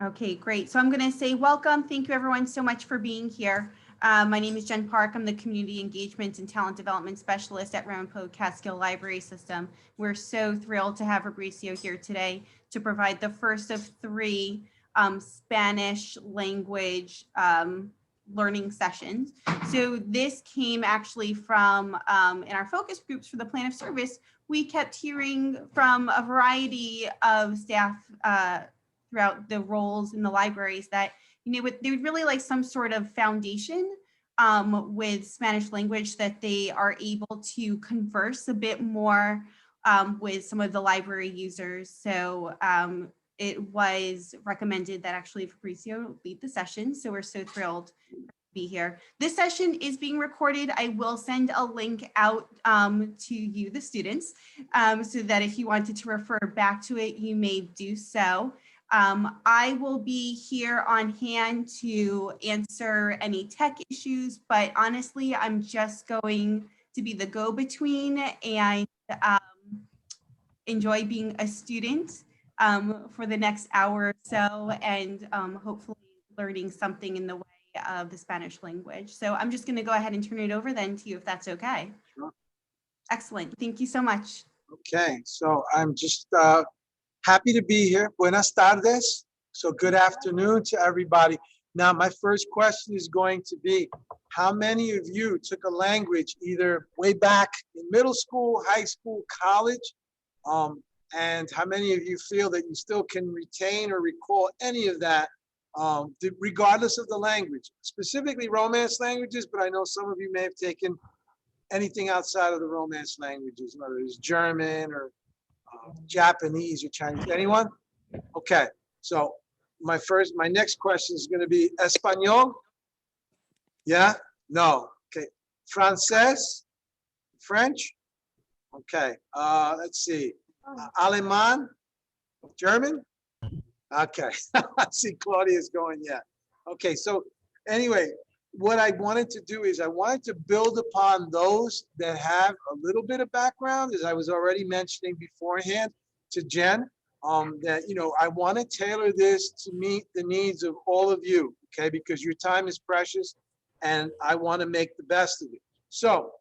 Okay, great. So I'm going to say welcome. Thank you everyone so much for being here. My name is Jen Park. I'm the Community Engagement and Talent Development Specialist at Ramapo Catskill Library System. We're so thrilled to have Fabricio here today to provide the first of three Spanish language learning sessions. So this came actually from in our focus groups for the plan of service, we kept hearing from a variety of staff throughout the roles in the libraries that they would really like some sort of foundation with Spanish language, that they are able to converse a bit more with some of the library users. So it was recommended that actually Fabricio lead the session. So we're so thrilled to be here. This session is being recorded. I will send a link out to you, the students, so that if you wanted to refer back to it, you may do so. I will be here on hand to answer any tech issues, but honestly, I'm just going to be the go-between and enjoy being a student for the next hour or so, and hopefully learning something in the way of the Spanish language. So I'm just going to go ahead and turn it over then to you, if that's okay. Sure. Excellent. Thank you so much. Okay, so I'm just happy to be here. Buenas tardes. So good afternoon to everybody. Now, my first question is going to be, how many of you took a language either way back in middle school, high school, college? And how many of you feel that you still can retain or recall any of that, regardless of the language? Specifically Romance languages, but I know some of you may have taken anything outside of the Romance languages, whether it's German or Japanese or Chinese. Anyone? Okay, so my next question is going to be Espanol. Yeah? No. Okay. Francés? French? Okay. Let's see. Alemán? German? Okay. I see Claudia's going, yeah. Okay, so anyway, what I wanted to do is I wanted to build upon those that have a little bit of background, as I was already mentioning beforehand to Jen, that, I want to tailor this to meet the needs of all of you, okay, because your time is precious and I want to make the best of it. So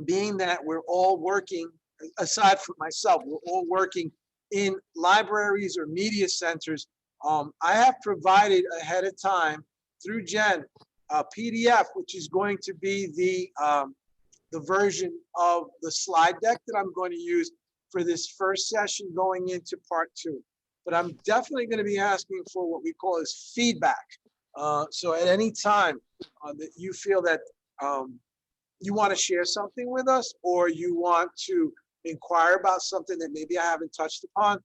being that we're all working, aside from myself, we're all working in libraries or media centers, I have provided ahead of time through Jen a PDF, which is going to be the version of the slide deck that I'm going to use for this first session going into part 2. But I'm definitely going to be asking for what we call as feedback. So at any time that you feel that you want to share something with us, or you want to inquire about something that maybe I haven't touched upon,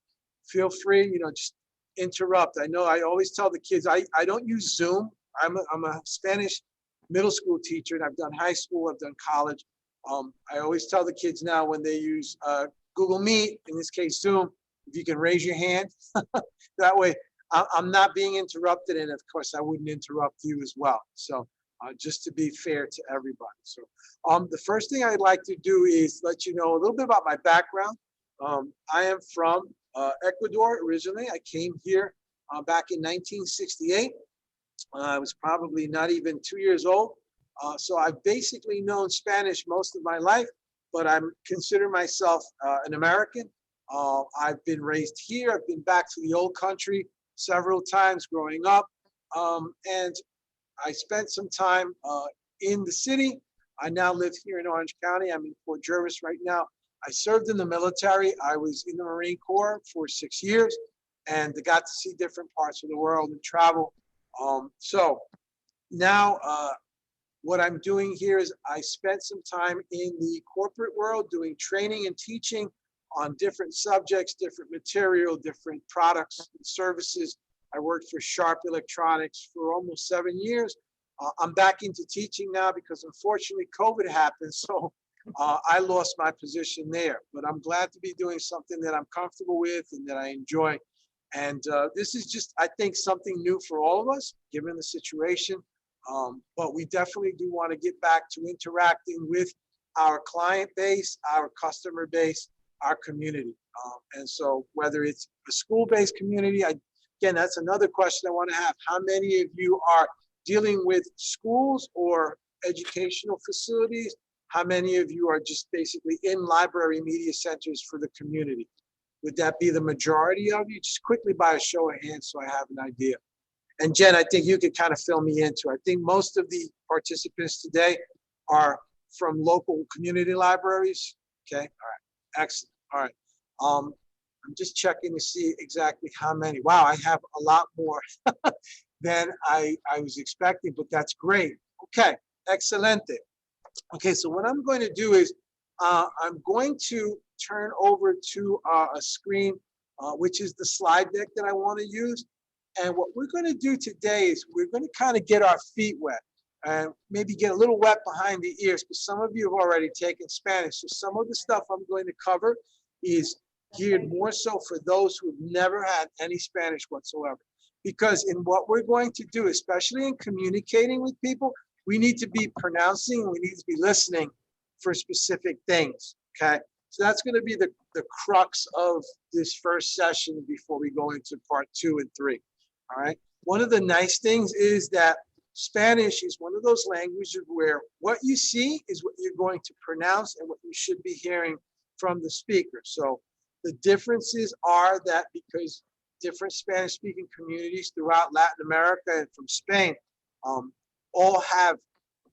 feel free, just interrupt. I know I always tell the kids, I don't use Zoom. I'm a Spanish middle school teacher, and I've done high school, I've done college. I always tell the kids now when they use Google Meet, in this case Zoom, if you can raise your hand, that way I'm not being interrupted, and of course I wouldn't interrupt you as well. So just to be fair to everybody. So the first thing I'd like to do is let you know a little bit about my background. I am from Ecuador originally. I came here back in 1968. I was probably not even 2 years old. So I've basically known Spanish most of my life, but I consider myself an American. I've been raised here. I've been back to the old country several times growing up. And I spent some time in the city. I now live here in Orange County. I'm in Fort Jervis right now. I served in the military. I was in the Marine Corps for 6 years and got to see different parts of the world and travel. So now what I'm doing here is I spent some time in the corporate world doing training and teaching on different subjects, different material, different products and services. I worked for Sharp Electronics for almost 7 years. I'm back into teaching now because unfortunately COVID happened. So I lost my position there, but I'm glad to be doing something that I'm comfortable with and that I enjoy. And this is just, I think, something new for all of us, given the situation. But we definitely do want to get back to interacting with our client base, our customer base, our community. And so whether it's a school-based community, Again, that's another question I want to have. How many of you are dealing with schools or educational facilities? How many of you are just basically in library media centers for the community? Would that be the majority of you? Just quickly by a show of hands so I have an idea. And Jen, I think you could kind of fill me into. I think most of the participants today are from local community libraries. Okay, all right, excellent. All right, I'm just checking to see exactly how many. Wow, I have a lot more than I was expecting, but that's great. Okay, excelente. Okay, so what I'm going to do is I'm going to turn over to a screen, which is the slide deck that I want to use. And what we're going to do today is we're going to kind of get our feet wet and maybe get a little wet behind the ears, because some of you have already taken Spanish. So some of the stuff I'm going to cover is geared more so for those who have never had any Spanish whatsoever. Because in what we're going to do, especially in communicating with people, we need to be pronouncing and we need to be listening for specific things, okay? So that's going to be the crux of this first session before we go into part 2 and 3, all right? One of the nice things is that Spanish is one of those languages where what you see is what you're going to pronounce and what you should be hearing from the speaker. So the differences are that because different Spanish-speaking communities throughout Latin America and from Spain all have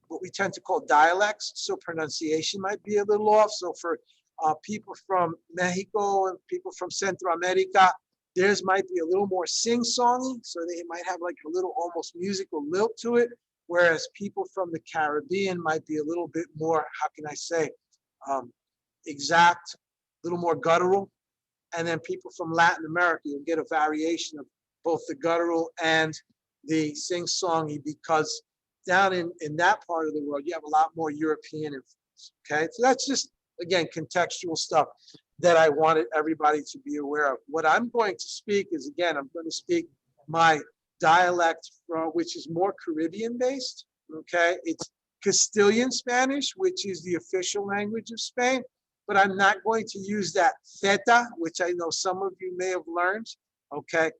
what we tend to call dialects, so pronunciation might be a little off. So for people from Mexico and people from Central America, theirs might be a little more sing-songy, so they might have like a little almost musical lilt to it, whereas people from the Caribbean might be a little bit more, how can I say, exact, a little more guttural. And then people from Latin America, you'll get a variation of both the guttural and the sing-songy, because down in that part of the world, you have a lot more European influence, okay? So that's just, again, contextual stuff that I wanted everybody to be aware of. What I'm going to speak is, again, I'm going to speak my dialect, which is more Caribbean-based, okay? It's Castilian Spanish, which is the official language of Spain, but I'm not going to use that theta, which I know some of you may have learned, okay?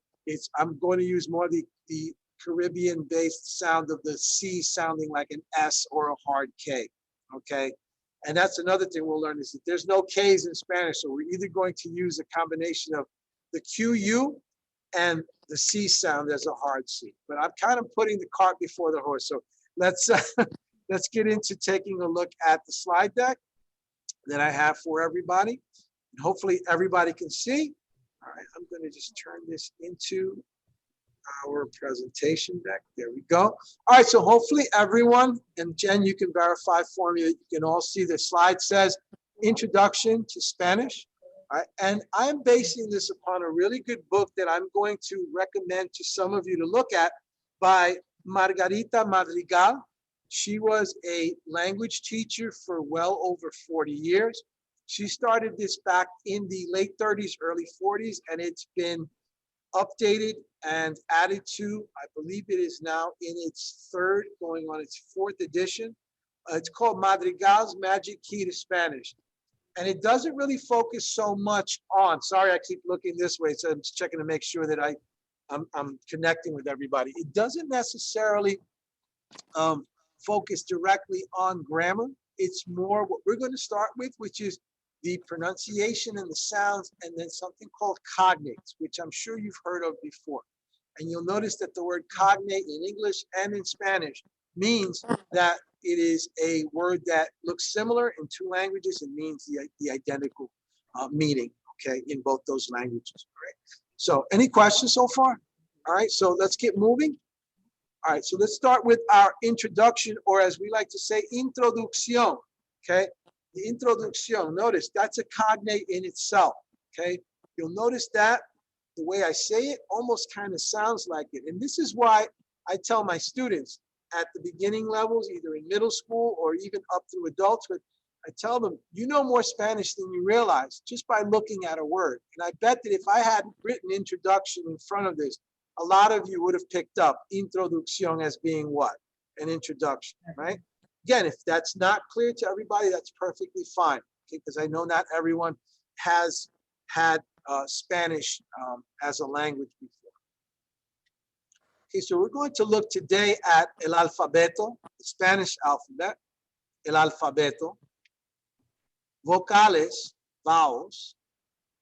I'm going to use more the Caribbean-based sound of the C sounding like an S or a hard K, okay? And that's another thing we'll learn, is that there's no K's in Spanish, so we're either going to use a combination of the QU and the C sound as a hard C. But I'm kind of putting the cart before the horse. So let's get into taking a look at the slide deck that I have for everybody. And hopefully everybody can see. All right, I'm going to just turn this into our presentation deck. There we go. All right, so hopefully everyone, and Jen, you can verify for me that you can all see the slide says Introduction to Spanish. All right, and I'm basing this upon a really good book that I'm going to recommend to some of you to look at by Margarita Madrigal. She was a language teacher for well over 40 years. She started this back in the late 30s, early 40s, and it's been updated and added to, I believe it is now in its third, going on its fourth edition. It's called Madrigal's Magic Key to Spanish. And it doesn't really focus so much on, sorry, I keep looking this way, so I'm just checking to make sure that I'm connecting with everybody. It doesn't necessarily focus directly on grammar. It's more what we're going to start with, which is the pronunciation and the sounds, and then something called cognates, which I'm sure you've heard of before. And you'll notice that the word cognate in English and in Spanish means that it is a word that looks similar in two languages and means the identical meaning, okay, in both those languages, right? So any questions so far? All right, so let's get moving. All right, so let's start with our introduction, or as we like to say, introducción, okay? The introducción, notice that's a cognate in itself, okay? You'll notice that the way I say it almost kind of sounds like it. And this is why I tell my students at the beginning levels, either in middle school or even up through adulthood, I tell them, you know more Spanish than you realize just by looking at a word. And I bet that if I hadn't written introduction in front of this, a lot of you would have picked up introducción as being what? An introduction, right? Again, if that's not clear to everybody, that's perfectly fine, okay? Because I know not everyone has had Spanish as a language before. Okay, so we're going to look today at el alfabeto, the Spanish alphabet, el alfabeto, vocales, vowels,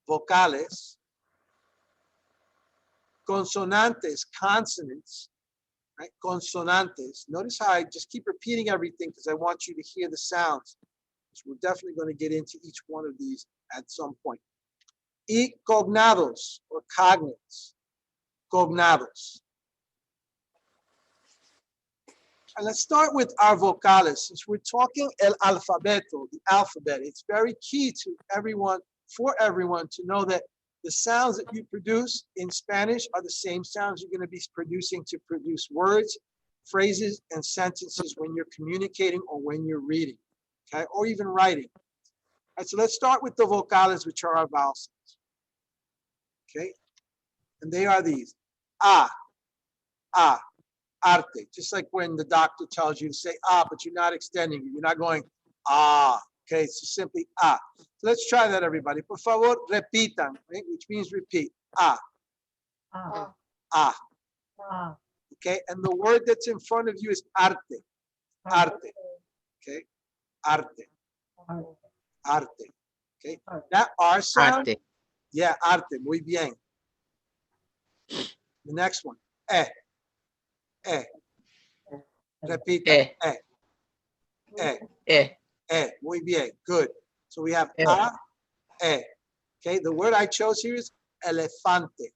vocales, consonantes, consonants, right? Consonantes. Notice how I just keep repeating everything because I want you to hear the sounds. So we're definitely going to get into each one of these at some point. Y cognados or cognates. Cognados. And let's start with our vocales. Since we're talking el alfabeto, the alphabet, it's very key to everyone, for everyone to know that the sounds that you produce in Spanish are the same sounds you're going to be producing to produce words, phrases, and sentences when you're communicating or when you're reading, okay, or even writing. All right, so let's start with the vocales, which are our vowel sounds, okay? And they are these: a, arte, just like when the doctor tells you to say but you're not extending it. You're not going okay? It's just simply So let's try that, everybody. Por favor, repitan, right? Which means repeat. Okay? And the word that's in front of you is arte. Arte. Okay? Arte. Arte. Okay? That R sound. Arte. Yeah, arte. Muy bien. The next one. Repita. Muy bien. Good. So we have Okay, the word I chose here is elefante.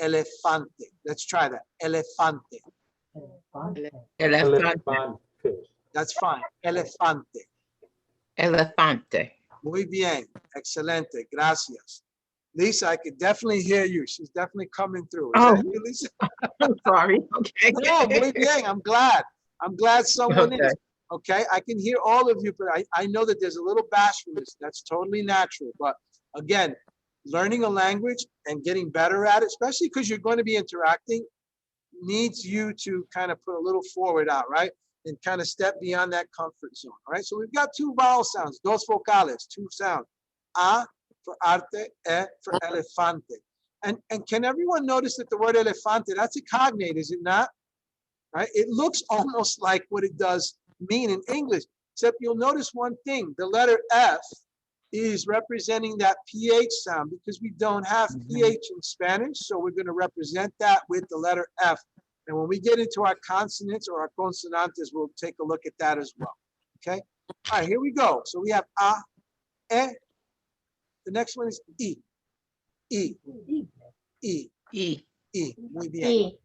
Elefante. Let's try that. Elefante. Elefante. That's fine. Elefante. Elefante. Muy bien. Excelente. Gracias. Lisa, I could definitely hear you. She's definitely coming through. Is that you, Lisa? I'm sorry. Okay. No, muy bien. I'm glad. I'm glad someone Okay. is. Okay, I can hear all of you, but I know that there's a little bashfulness. That's totally natural. But again, learning a language and getting better at it, especially because you're going to be interacting, needs you to kind of put a little forward out, right? And kind of step beyond that comfort zone. All right, so we've got two vowel sounds, dos vocales, two sounds. A for arte, e for elefante. And can everyone notice that the word elefante, that's a cognate, is it not? Right? It looks almost like what it does mean in English, except you'll notice one thing: the letter F is representing that PH sound because we don't have PH in Spanish, so we're going to represent that with the letter F. And when we get into our consonants or our consonantes, we'll take a look at that as well. Okay? All right, here we go. So we have A, E. The next one is E. E. E. E. E. Muy bien.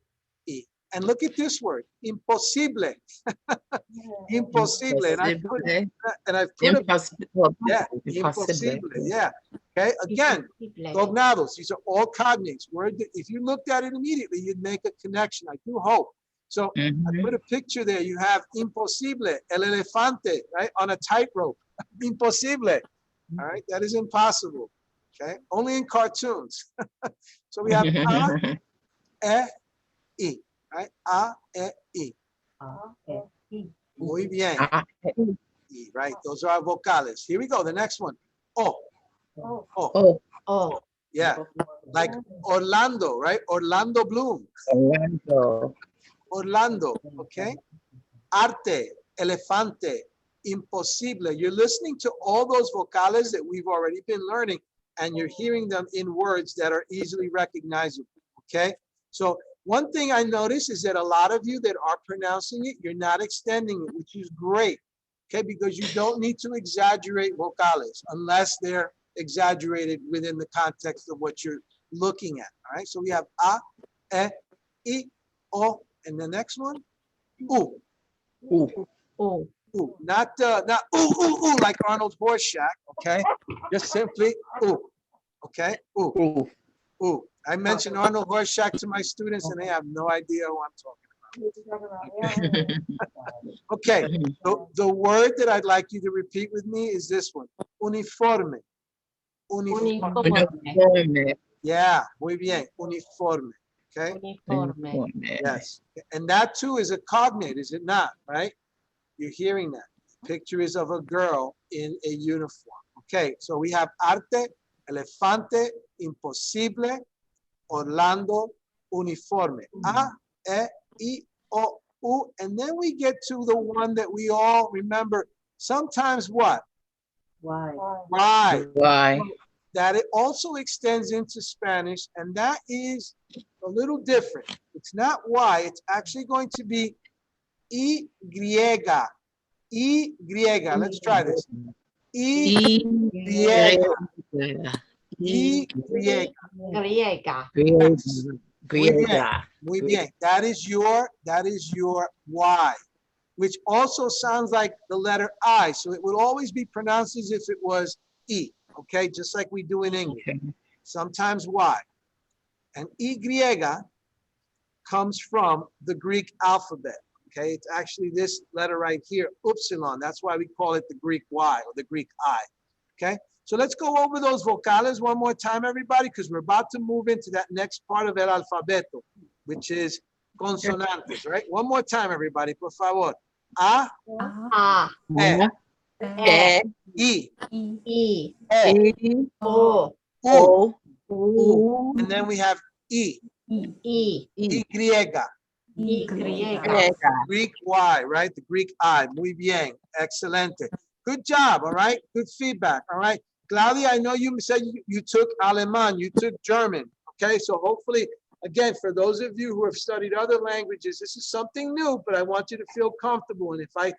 E. And look at this word, imposible. Imposible. And I've put Impossible. yeah, imposible. Yeah. Okay. Again, cognados. These are all cognates. Word that if you looked at it immediately, you'd make a connection. I do hope. So I put a picture there. You have imposible, el elefante, right, on a tightrope. Imposible. All right. That is impossible. Okay. Only in cartoons. So we have A, E, I. Right? A, E, I. Muy bien. E, right? Those are our vocales. Here we go. The next one. O. Oh. Yeah. Like Orlando, right? Orlando Bloom. Orlando. Okay. Arte. Elefante. Imposible. You're listening to all those vocales that we've already been learning, and you're hearing them in words that are easily recognizable. Okay. So one thing I notice is that a lot of you that are pronouncing it, you're not extending it, which is great, okay? Because you don't need to exaggerate vocales unless they're exaggerated within the context of what you're looking at, all right? So we have A, E, I, O, and the next one, U. Oh. U. Not ooh, like Arnold Horseshack, okay? Just simply U, okay? U. Ooh, I mentioned Arnold Horseshack to my students and they have no idea who I'm talking about. Okay, the word that I'd like you to repeat with me is this one, uniforme. Uniforme. Yeah, muy bien, uniforme, okay? Uniforme. Yes, and that too is a cognate, is it not, right? You're hearing that. The picture is of a girl in a uniform. Okay, so we have arte, elefante, imposible, Orlando, uniforme. A, I, O, U. And then we get to the one that we all remember. Sometimes what? Why? Y. Why? That it also extends into Spanish, and that is a little different. It's not Y, it's actually going to be Y. Y. Let's try this. Y. Y. Griega. Y. Y. Griega. Griega. Griega. Muy bien. That is your Y, which also sounds like the letter I. So it would always be pronounced as if it was E, okay? Just like we do in English. Okay. Sometimes Y. And Y comes from the Greek alphabet, okay? It's actually this letter right here, upsilon. That's why we call it the Greek Y or the Greek I, okay? So let's go over those vocales one more time, everybody, because we're about to move into that next part of el alfabeto, which is consonantes, right? One more time, everybody, por favor. A, A. E, E. I, I. O, O. U, O. and then we have I, I. Y, Griega. Greek Y, right? The Greek I. Muy bien. Excelente. Good job, all right? Good feedback, all right? Claudia, I know you said you took Alemán, you took German, okay? So hopefully, again, for those of you who have studied other languages, this is something new, but I want you to feel comfortable. And if I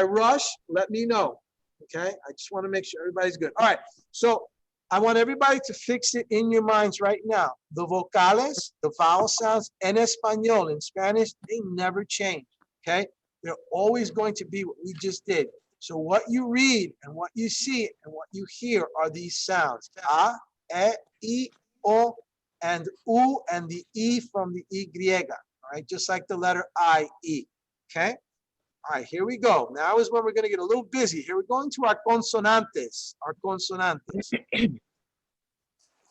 rush, let me know, okay? I just want to make sure everybody's good. All right, so I want everybody to fix it in your minds right now. The vocales, the vowel sounds en español, in Spanish, they never change, okay? They're always going to be what we just did. So what you read and what you see and what you hear are these sounds. A, E, I, O, and U, and the E from the Y, all right? Just like the letter I, E, okay? All right, here we go. Now is when we're gonna get a little busy. Here we're going to our consonantes,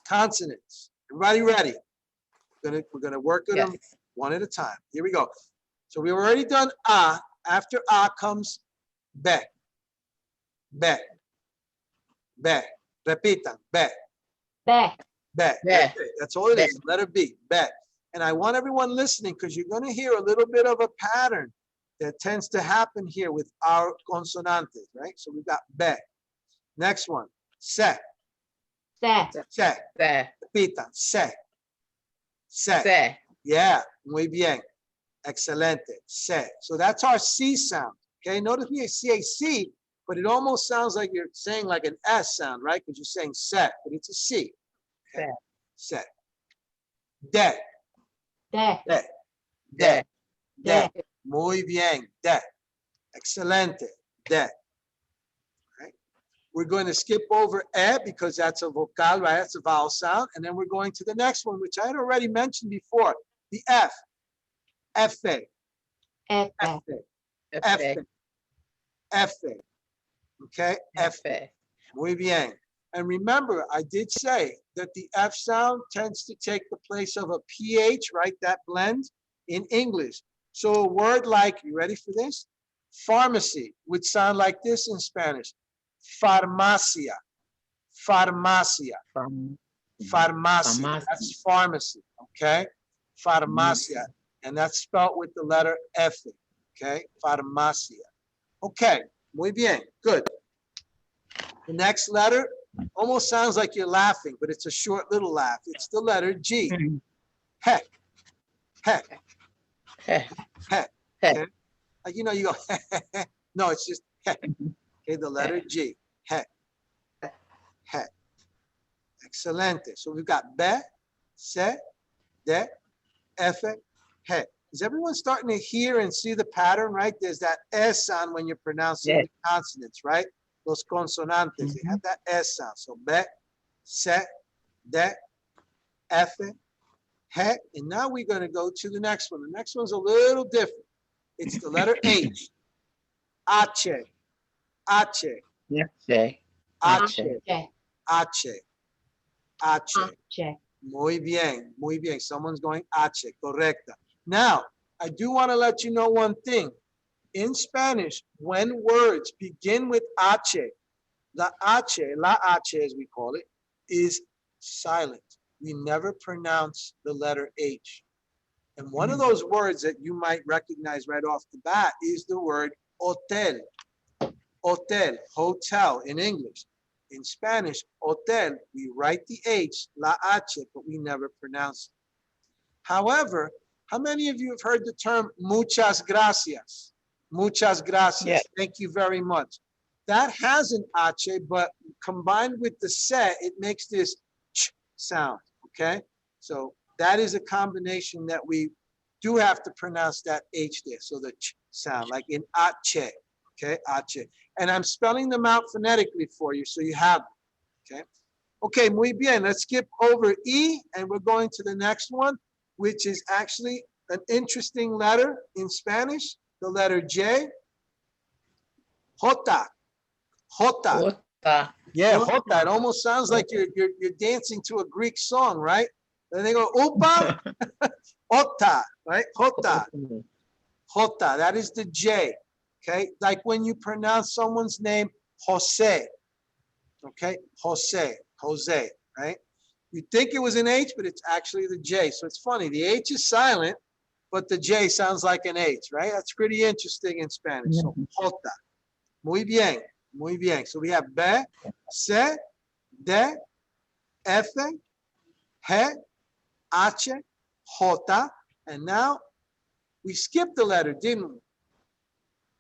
Consonants. Everybody ready? We're gonna work at them one at a time. Here we go. So we've already done A. After A comes B. B. B. Repitan. B. Be. B. That's all it is. Letter B. B. And I want everyone listening because you're going to hear a little bit of a pattern that tends to happen here with our consonantes, right? So we've got B. Next one. Se. Se. Se. Se. Repitan. Se. Se. Se. Yeah. Muy bien. Excelente. Se. So that's our C sound. Okay. Notice me, I see a C, but it almost sounds like you're saying like an S sound, right? Because you're saying set, but it's a C. Okay. Set. De. De. De. De. De. Muy bien. De. Excelente. De. Right. We're going to skip over E because that's a vocal, right? That's a vowel sound. And then we're going to the next one, which I had already mentioned before. The F. F-A. F. F-A. F-A. Okay, F. Muy bien. And remember, I did say that the F sound tends to take the place of a PH, right? That blend in English. So a word like, you ready for this? Pharmacy would sound like this in Spanish. Farmacia. Farmacia. Farmacia. That's pharmacy, okay? Farmacia. And that's spelled with the letter F, okay? Farmacia. Okay. Muy bien, good. The next letter almost sounds like you're laughing, but it's a short little laugh. It's the letter G. Heck. Heck. Heck. Heck. Okay? Like, you know, you go, no, it's just heck. Okay, the letter G. Heck. Heck. Excelente. So we've got be, se, de, efe, heck. Is everyone starting to hear and see the pattern, right? There's that S sound when you're pronouncing the consonants, right? Los consonantes, they have that S sound. So be, se, de, efe, he. And now we're going to go to the next one. The next one's a little different. It's the letter H. H. H. H. H. H. Muy bien, muy bien. Someone's going H, correcta. Now, I do want to let you know one thing. In Spanish, when words begin with H, la H as we call it, is silent. We never pronounce the letter H. And one of those words that you might recognize right off the bat is the word hotel. Hotel, hotel in English. In Spanish, hotel, we write the H, la H, but we never pronounce it. However, how many of you have heard the term muchas gracias? Muchas gracias. Yeah. Thank you very much. That has an H, but combined with the se, it makes this ch sound, okay? So that is a combination that we do have to pronounce that H there. So the ch sound, like in H, okay, H. And I'm spelling them out phonetically for you so you have them, okay? Okay, muy bien. Let's skip over E and we're going to the next one, which is actually an interesting letter in Spanish, the letter J. Jota. Jota. Jota. Yeah, jota. It almost sounds like you're dancing to a Greek song, right? And they go, upa, jota, right? Jota. Jota. That is the J. Okay, like when you pronounce someone's name, Jose. Okay, Jose, Jose, right? You think it was an H, but it's actually the J. So it's funny. The H is silent, but the J sounds like an H, right? That's pretty interesting in Spanish. So, jota. Muy bien, muy bien. So we have B, C, D, F, G, H, J. And now we skipped the letter, didn't we?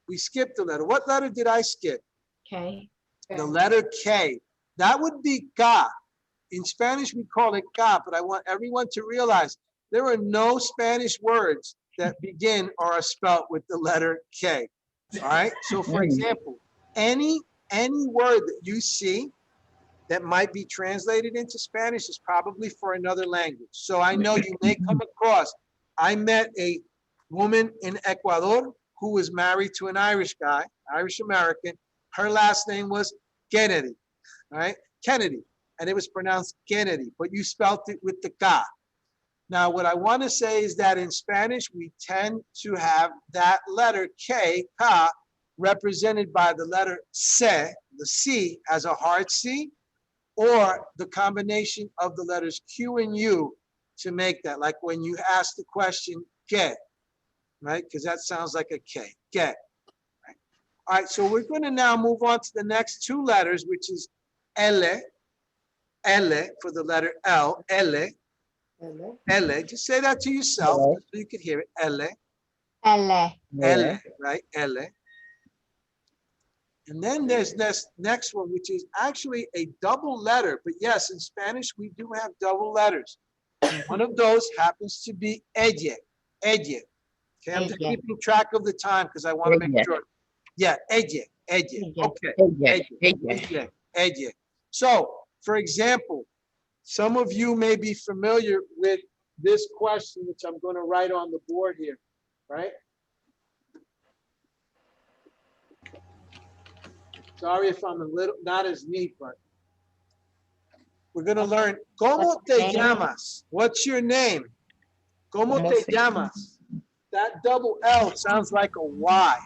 We skipped the letter. What letter did I skip? K. The letter K. That would be ka. In Spanish, we call it ka, but I want everyone to realize there are no Spanish words that begin or are spelled with the letter K. All right. So for example, any word that you see that might be translated into Spanish is probably for another language. So I know you may come across, I met a woman in Ecuador who was married to an Irish guy, Irish American. Her last name was Kennedy, right? Kennedy, and it was pronounced Kennedy, but you spelt it with the ka. Now, what I want to say is that in Spanish, we tend to have that letter K, ka, represented by the letter se, the C, as a hard C, or the combination of the letters Q and U to make that, like when you ask the question, que, right? Because that sounds like a K, que. Right? All right, so we're going to now move on to the next two letters, which is L, L for the letter L, L, L. Just say that to yourself so you can hear it. L, L. L, right? L. And then there's this next one, which is actually a double letter. But yes, in Spanish, we do have double letters. And one of those happens to be ella, ella. Okay, I'm just Ella. keeping track of the time because I want to make Ella. sure. Yeah, ella, ella. Ella. Okay, Ella. ella, ella. So, for example, some of you may be familiar with this question, which I'm going to write on the board here, right? Sorry if I'm a little, not as neat, but we're going to learn, ¿Cómo te llamas? What's your name? ¿Cómo te llamas? That double L sounds like a Y,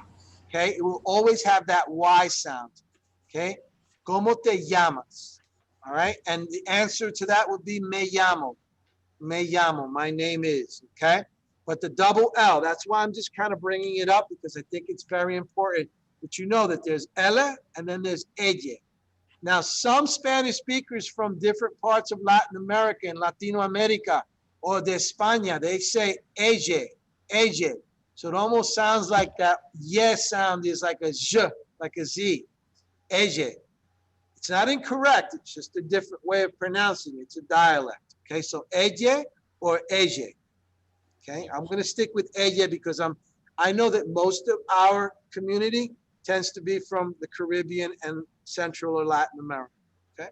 okay? It will always have that Y sound, okay? ¿Cómo te llamas? All right, and the answer to that would be me llamo, my name is, okay? But the double L, that's why I'm just kind of bringing it up because I think it's very important that you know that there's ella and then there's ella. Now, some Spanish speakers from different parts of Latin America and Latino America or de España, they say ella, ella. So it almost sounds like that yes sound is like a Z, like a Z, ella. It's not incorrect, it's just a different way of pronouncing it. It's a dialect, okay? So ella or ella, okay? I'm gonna stick with ella because I know that most of our community tends to be from the Caribbean and Central or Latin America, okay?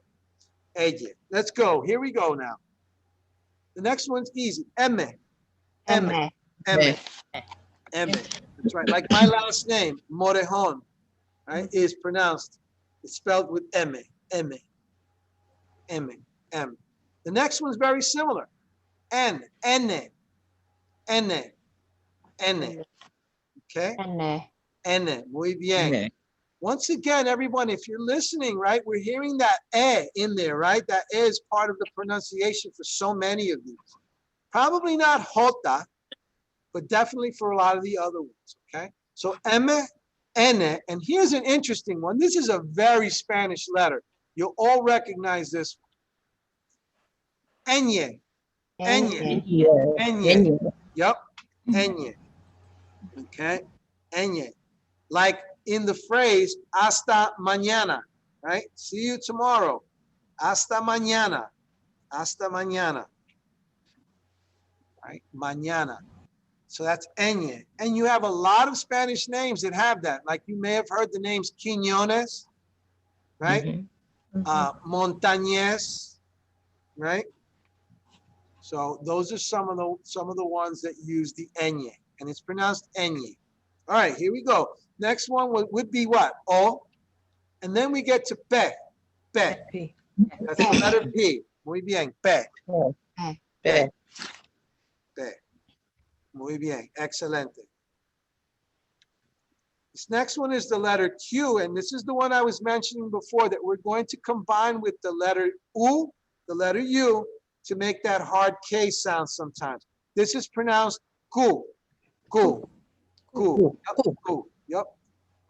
Ella, let's go, here we go now. The next one's easy, M, M. that's right, like my last name, Morejon, right, is pronounced, it's spelled with M. The next one's very similar. N. Okay? N. N. Muy bien. Yeah. Once again, everyone, if you're listening, right, we're hearing that E in there, right? That E is part of the pronunciation for so many of these. Probably not jota, but definitely for a lot of the other ones, okay? So M, N, and here's an interesting one. This is a very Spanish letter. You'll all recognize this one. Ñ, Ñ. Ñ. Yep, Ñ. Okay, Ñ. Like in the phrase hasta mañana, right? See you tomorrow. Hasta mañana. Hasta mañana. Right? Mañana. So that's Ñ. And you have a lot of Spanish names that have that. Like you may have heard the names Quiñones, right? Montañez, right? So those are some of the ones that use the Ñ, and it's pronounced Ñ. All right, here we go. Next one would be what? O, and then we get to P. P. That's the letter P. Muy bien. P. P. P. Muy bien. Excelente. This next one is the letter Q, and this is the one I was mentioning before that we're going to combine with the letter U, the letter U, to make that hard K sound sometimes. This is pronounced Q. Q. Q. Yep. Q. Yep.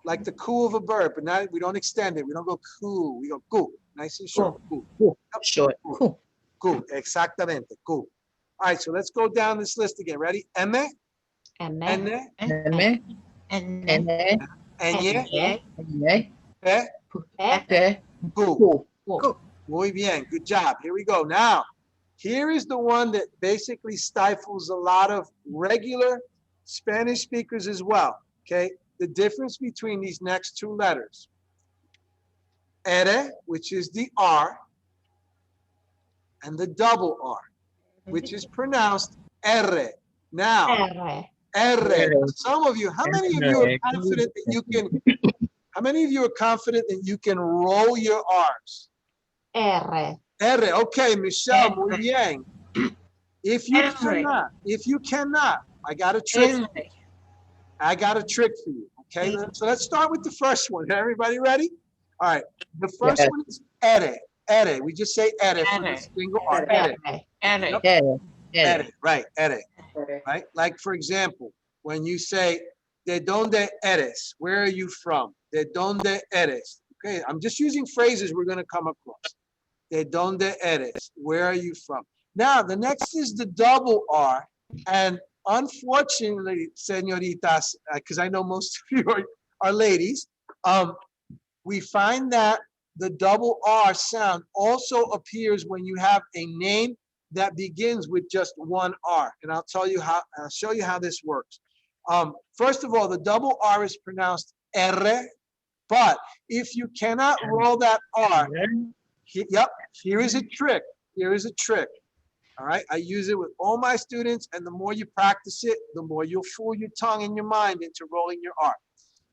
Like the coo of a bird, but now we don't extend it. We don't go coo. We go Q. Nice and short. Q. Yep. Short. Q. Q. Exactamente. Q. All right, so let's go down this list again. Ready? M, N, M. N, N. Ñ, P, P. Q. Muy bien. Good job. Here we go. Now, here is the one that basically stifles a lot of regular Spanish speakers as well. Okay. The difference between these next two letters. R, which is the R, and the double R, which is pronounced R. Now, R. R. Some of you, how many of you are confident that you can, how many of you are confident that you can roll your R's? R. R. Okay, Michelle, muy bien. If you cannot, I got a trick. I got a trick for you. Okay, so let's start with the first one. Everybody ready? All right. The first one is ere. Ere. We just say ere for the single R. Ere. Ere. Right. Ere. Right. Like for example, when you say de donde eres, where are you from? De donde eres. Okay, I'm just using phrases we're going to come across. De donde eres, where are you from? Now the next is the double R, and unfortunately, señoritas, because I know most of you are ladies, we find that the double R sound also appears when you have a name that begins with just one R. And I'll show you how this works. First of all, the double R is pronounced R, but if you cannot roll that R, here is a trick. Here is a trick. All right, I use it with all my students, and the more you practice it, the more you'll fool your tongue and your mind into rolling your R.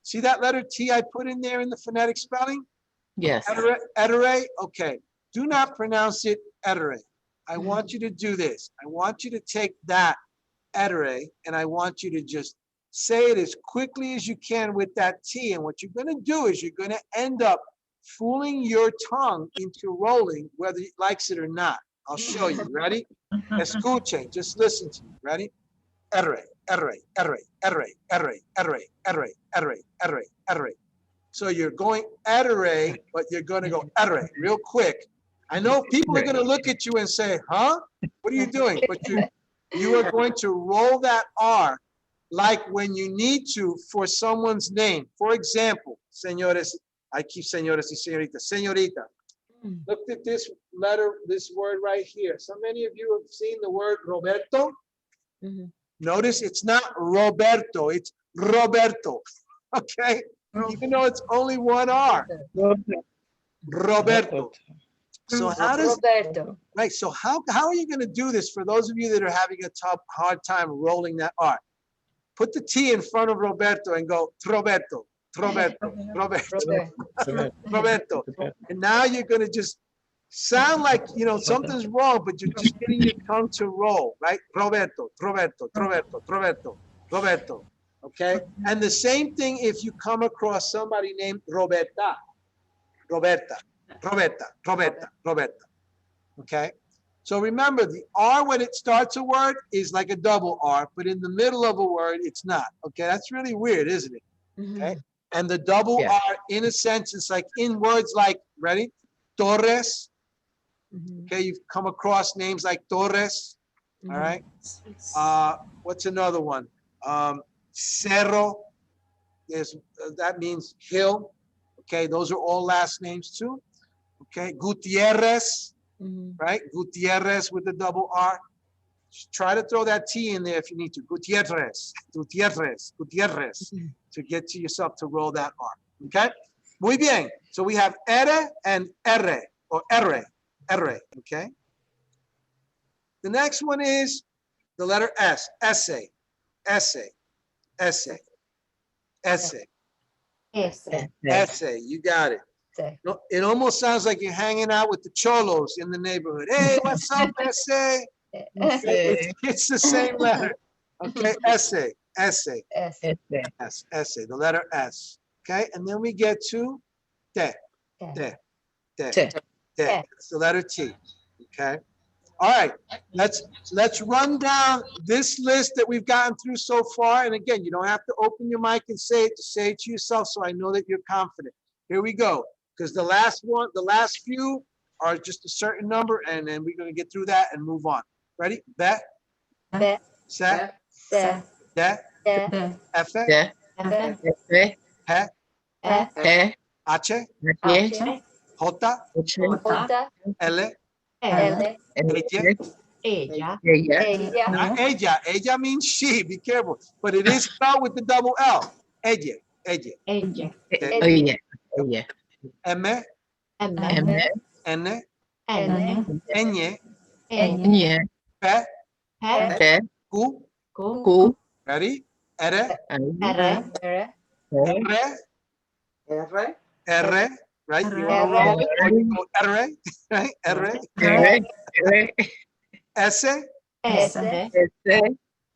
See that letter T I put in there in the phonetic spelling? Yes. Etere, okay. Do not pronounce it etere. I want you to do this. I want you to take that etere, and I want you to just say it as quickly as you can with that T. And what you're going to do is you're going to end up fooling your tongue into rolling, whether it likes it or not. I'll show you. Ready? Escuchen. Just listen to me. Ready? Etere, etere, etere, etere, etere, etere, etere, etere, etere, etere. So you're going etere, but you're going to go etere real quick. I know people are going to look at you and say, huh? What are you doing? But you are going to roll that R like when you need to for someone's name. For example, señores, I keep señores y señorita. Señorita. Look at this letter, this word right here. So many of you have seen the word Roberto. Notice it's not Roberto, it's Roberto. Okay? Even though it's only one R. Roberto. So how does right? So how are you going to do this for those of you that are having a hard time rolling that R? Put the T in front of Roberto and go Roberto. Roberto, Roberto. And now you're going to just sound like, you know, something's wrong, but you're just getting your tongue to roll, right? Roberto, Roberto, Roberto, Roberto, Roberto. Okay? And the same thing if you come across somebody named Roberta, Roberta, Roberta, Roberta, Roberta. Okay? So remember, the R when it starts a word is like a double R, but in the middle of a word, it's not. Okay, that's really weird, isn't it? Okay, and the double Yeah. R, in a sense, it's like in words like, ready? Torres. Okay, you've come across names like Torres. All right. What's another one? Cerro. That means hill. Okay, those are all last names too. Okay, Gutierrez, right? Gutierrez with the double R. Just try to throw that T in there if you need to. Gutierrez, Gutierrez, Gutierrez, to get to yourself to roll that R. Okay, muy bien. So we have R and R, or R, R. Okay. The next one is the letter S. Essay, essay, essay, essay, essay. You got it. No, it almost sounds like you're hanging out with the cholos in the neighborhood. Hey, what's up, essay? It's the same letter. Okay, essay, essay, S, essay, the letter S. Okay, and then we get to te, te, te, te. It's the letter T. Okay. All right, let's run down this list that we've gotten through so far. And again, you don't have to open your mic and say it, just say it to yourself so I know that you're confident. Here we go. Because the last few are just a certain number, and then we're going to get through that and move on. Ready? Be, se, de, efe, F, he, H, h, H, jota, l, L, ella. ella, Not ella means she, be careful. But it is spelled with the double L. Ella. Oh yeah. M, M, N, N, ñ, N, P, P, Q. Q, Ready? R, R, R, right? You want R, to go R, right? R, R, S, S, S, T.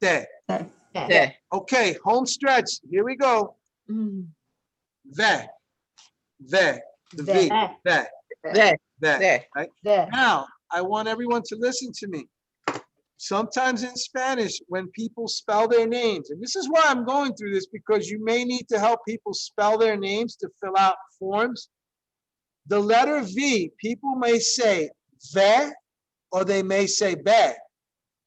T, Okay, home stretch. Here we go. The, the V, the, V, right? the, Now, I want everyone to listen to me. Sometimes in Spanish, when people spell their names, and this is why I'm going through this, because you may need to help people spell their names to fill out forms. The letter V, people may say ve, or they may say be.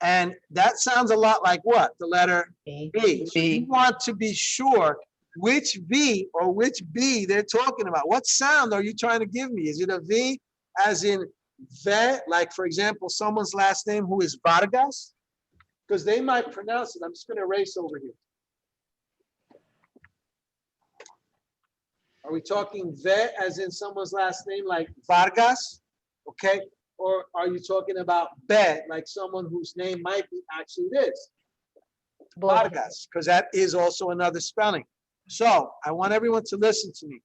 And that sounds a lot like what? The letter B. So you want to be sure which V or which B they're talking about. What sound are you trying to give me? Is it a V as in ve, like for example, someone's last name who is Vargas? Because they might pronounce it. I'm just going to erase over here. Are we talking ve as in someone's last name like Vargas? Okay. Or are you talking about be, like someone whose name might be actually this? Vargas, because that is also another spelling. So I want everyone to listen to me.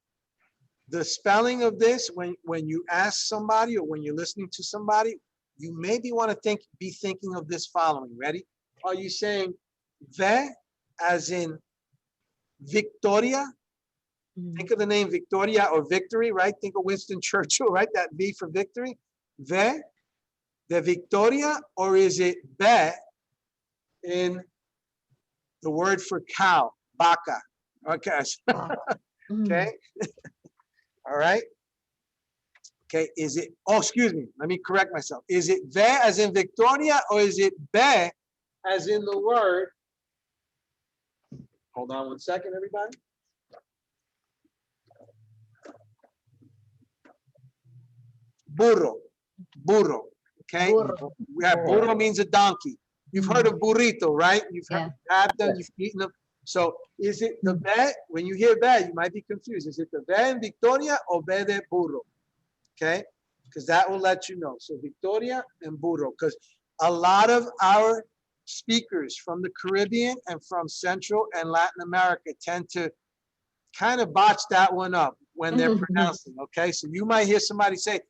The spelling of this, when you ask somebody or when you're listening to somebody, you maybe want to be thinking of this following. Ready? Are you saying ve as in Victoria? Think of the name Victoria or victory, right? Think of Winston Churchill, right? That V for victory. Ve de Victoria, or is it be in the word for cow, vaca? Okay. Okay. All right. Okay. Is it, oh, excuse me. Let me correct myself. Is it ve as in Victoria, or is it be as in the word? Hold on 1 second, everybody. Burro. Burro. Okay. Burro. We have burro means a donkey. You've heard of burrito, right? You've had them, you've eaten them. So is it the be? When you hear be, you might be confused. Is it the be in Victoria or be de burro? Okay. Because that will let you know. So Victoria and burro. Because a lot of our speakers from the Caribbean and from Central and Latin America tend to kind of botch that one up when they're pronouncing. Okay. So you might hear somebody say,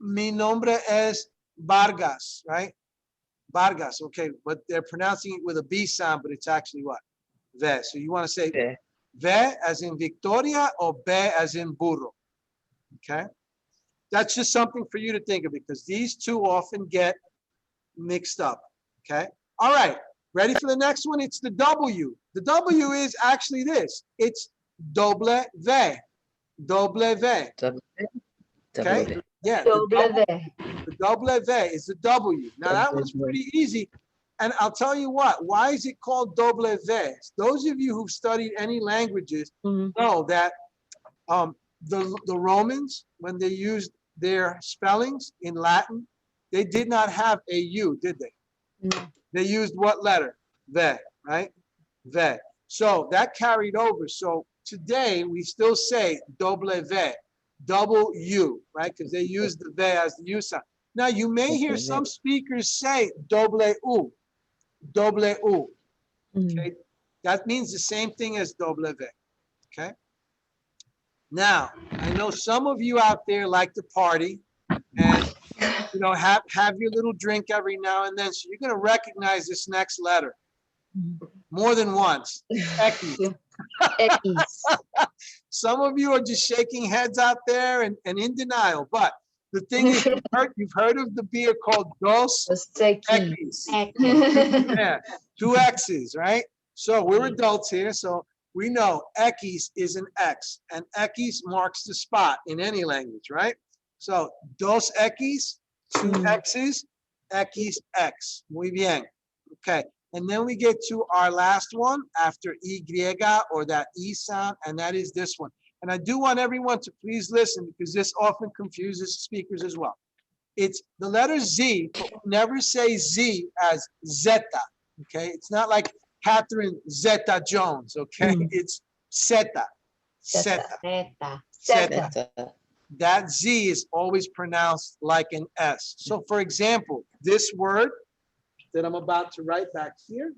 mi nombre es Vargas, right? Vargas, okay, but they're pronouncing it with a B sound, but it's actually what? Ve. So you want to say ve as in Victoria or be as in burro, okay? That's just something for you to think of because these two often get mixed up, okay? All right, ready for the next one? It's the W. The W is actually this. It's doble V. Doble V, okay? Yeah, the double V is the W. Now that one's pretty easy. And I'll tell you what, why is it called doble V? Those of you who've studied any languages know that the Romans, when they used their spellings in Latin, they did not have a U, did they? No. They used what letter? V, right? V. So that carried over. So today we still say doble V, double U, right? Because they use the V as the U sound. Now you may hear some speakers say doble U, doble U. Okay, that means the same thing as doble V. Okay. Now I know some of you out there like to party, and you know have your little drink every now and then. So you're gonna recognize this next letter more than once. Ekis. Some of you are just shaking heads out there and in denial. But the thing is, you've heard of the beer called Dos Ekis. Yeah, 2 X's, right? So we're adults here, so we know Ekis is an X, and Ekis marks the spot in any language, right? So Dos Ekis, 2 X's, Ekis X. Muy bien. Okay. And then we get to our last one after Y or that E sound, and that is this one. And I do want everyone to please listen because this often confuses speakers as well. It's the letter Z, but we never say Z as Zeta, okay? It's not like Catherine Zeta Jones, okay? It's Zeta, Zeta, Zeta. That Z is always pronounced like an S. So for example, this word that I'm about to write back here,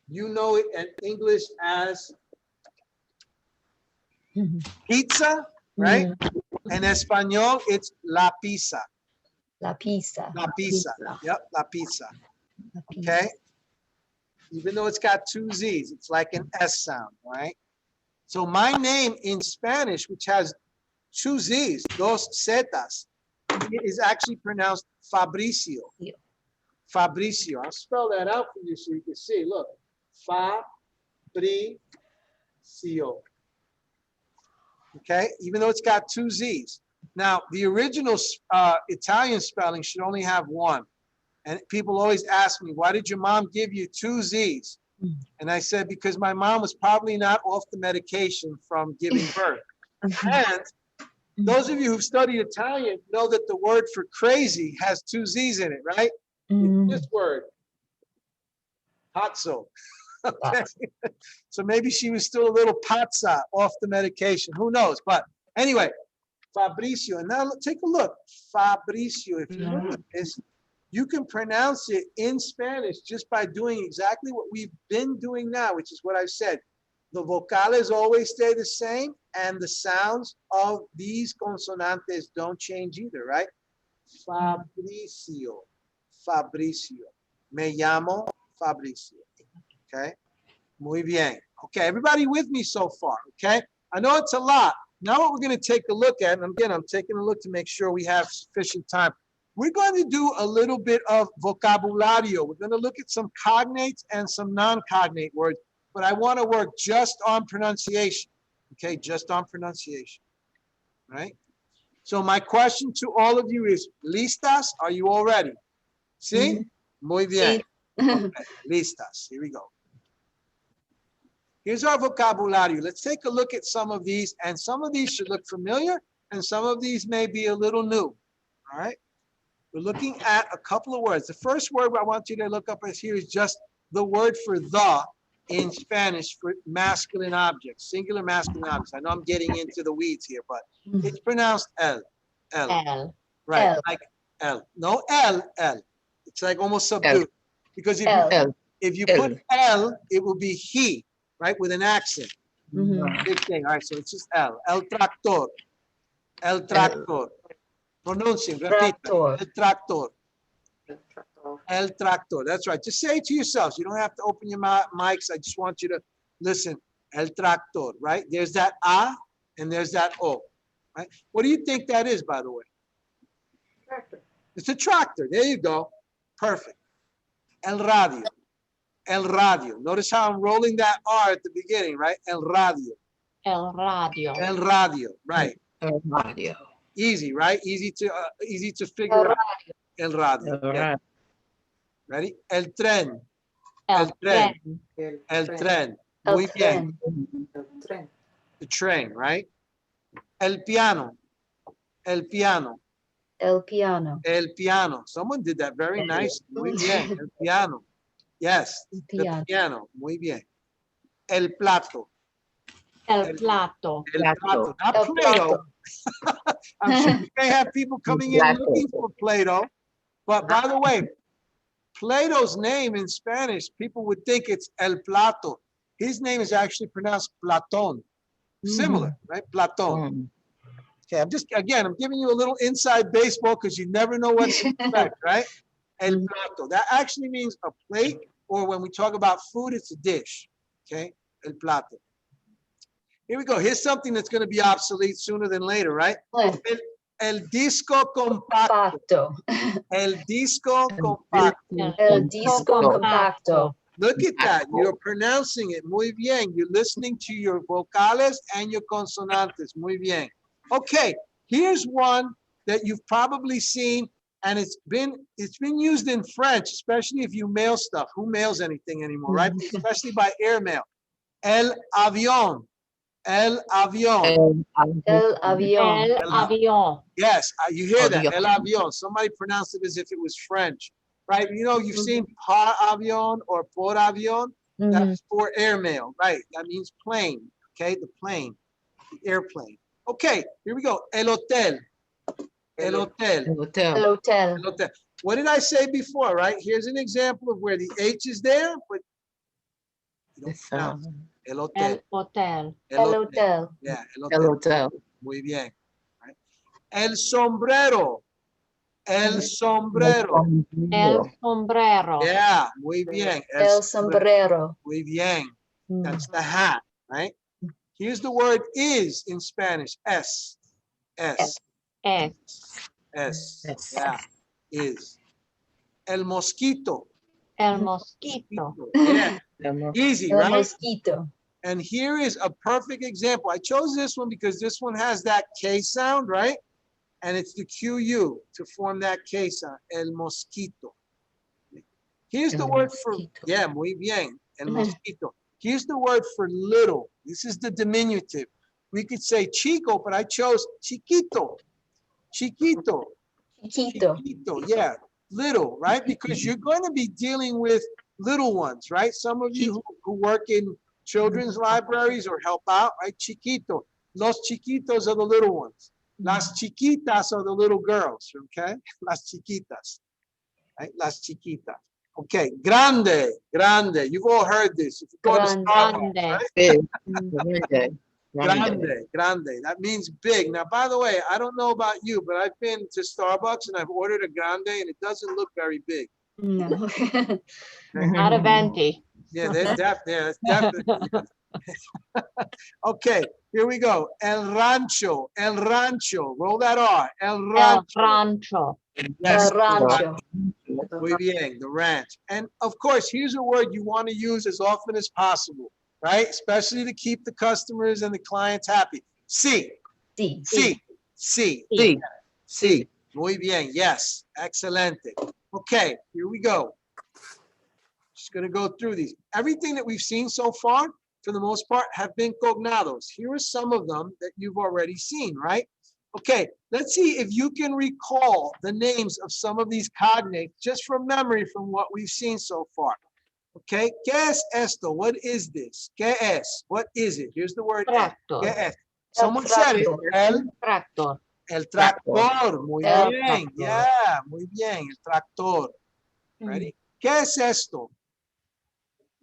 you know it in English as pizza, right? In Espanol, it's la pizza. La pizza. La pizza. Yep, la pizza. Okay? Even though it's got 2 Z's, it's like an S sound, right? So my name in Spanish, which has 2 Z's, dos Zetas, it is actually pronounced Fabricio. Fabricio. I'll spell that out for you so you can see. Look, Fabricio. Okay, even though it's got 2 Z's. Now, the original Italian spelling should only have 1. And people always ask me, why did your mom give you 2 Z's? And I said, because my mom was probably not off the medication from giving birth. And those of you who've studied Italian know that the word for crazy has 2 Z's in it, right? This word, pazzo. Okay. So maybe she was still a little pazza off the medication. Who knows? But anyway, Fabricio. And now take a look. Fabricio. If you look at this, you can pronounce it in Spanish just by doing exactly what we've been doing now, which is what I've said. The vocales always stay the same, and the sounds of these consonantes don't change either, right? Fabricio. Fabricio. Me llamo Fabricio. Okay? Muy bien. Okay, everybody with me so far, okay? I know it's a lot. Now what we're going to take a look at, and again, I'm taking a look to make sure we have sufficient time. We're going to do a little bit of vocabulario. We're going to look at some cognates and some non-cognate words, but I want to work just on pronunciation, okay? Just on pronunciation, right? So my question to all of you is, listas? Are you all ready? Sí? Muy bien. Okay, listas. Here we go. Here's our vocabulario. Let's take a look at some of these, and some of these should look familiar, and some of these may be a little new, all right? We're looking at a couple of words. The first word I want you to look up here is just the word for the in Spanish for masculine objects, singular masculine objects. I know I'm getting into the weeds here, but it's pronounced el. L. Right, L. like el. No, el. It's like almost subdued. Because if you put el, it will be he, right, with an accent. Big thing. All right, so it's just el. El tractor. El tractor. Pronunciate, repeat. El tractor. El tractor. That's right. Just say it to yourselves. You don't have to open your mics. I just want you to listen. El tractor, right? There's that a and there's that o. right? What do you think that is, by the way? Tractor. It's a tractor. There you go. Perfect. El radio. El radio. Notice how I'm rolling that R at the beginning, right? El radio. El radio. El radio. Right. El radio. Easy, right? Easy to figure out. El radio. El Yeah. radio. Ready? El tren. El tren. tren. El tren. El Muy bien. tren. The train, right? El piano. El piano. El piano. El piano. Someone did that very nice. Muy bien. El piano. Yes. El The piano. piano. Muy bien. El plato. El plato. El plato. Not El Play-Doh. plato. I'm sure you may have people coming in Plato. looking for Play-Doh. But by the way, Plato's name in Spanish, people would think it's El Plato. His name is actually pronounced Platón. Similar, right? Platón. Okay, I'm giving you a little inside baseball because you never know what to expect, right? El plato. That actually means a plate, or when we talk about food, it's a dish. Okay? El plato. Here we go. Here's something that's going to be obsolete sooner than later, right? El disco compacto. Compacto. El disco compacto. El disco compacto. Look at that. You're pronouncing it muy bien. You're listening to your vocales and your consonantes. Muy bien. Okay, here's one that you've probably seen, and it's been used in French, especially if you mail stuff. Who mails anything anymore, right? Especially by airmail. El avión. El avión. El avión. El avión. Yes, you hear that. Avión. El avión. Somebody pronounced it as if it was French, right? You know, you've seen par avión or por avión. That's for airmail, right? That means plane, okay? The plane, the airplane. Okay, here we go. El hotel. El hotel. El hotel. El hotel. El hotel. What did I say before, right? Here's an example of where the H is there, but you don't pronounce it. El hotel. El hotel. El hotel. Yeah, el El hotel. hotel. Muy bien. Right? El sombrero. El sombrero. El sombrero. Yeah, muy bien. El sombrero. Muy bien. That's the hat, right? Here's the word is in Spanish. S. S. Es. S. Yes. Yeah. Is. El mosquito. El mosquito. Yeah. Easy, El right? mosquito. And here is a perfect example. I chose this one because this one has that K sound, right? And it's the QU to form that K sound. El mosquito. Here's the El word for, mosquito. yeah, muy bien. El mosquito. Here's the word for little. This is the diminutive. We could say chico, but I chose chiquito. Chiquito. Chiquito. Chiquito, yeah. Little, right? Because you're going to be dealing with little ones, right? Some of you who work in children's libraries or help out, right? Chiquito. Los chiquitos are the little ones. Las chiquitas are the little girls, okay? Las chiquitas, right? Las chiquitas. Okay, grande, grande. You've all heard this. If you go to Starbucks, Grande. right? Grande, grande. That means big. Now, by the way, I don't know about you, but I've been to Starbucks and I've ordered a grande and it doesn't look very big. No. Not a venti. Yeah, that's definitely. Okay, here we go. El rancho, el rancho. Roll that R. El El rancho. rancho. Yes, El rancho. muy bien, the ranch. And of course, here's a word you want to use as often as possible, right? Especially to keep the customers and the clients happy. Sí, Sí. sí, sí, Sí. sí. Muy bien, yes, excelente. Okay, here we go. Just gonna go through these. Everything that we've seen so far, for the most part, have been cognados. Here are some of them that you've already seen, right? Okay, let's see if you can recall the names of some of these cognates just from memory from what we've seen so far. Okay, ¿qué es esto? What is this? ¿Qué es? What is it? Here's the word. Tractor. ¿Qué es? Someone said it. Tractor. El tractor. Muy El bien. tractor. Yeah, muy bien. El tractor. Ready? ¿Qué es esto?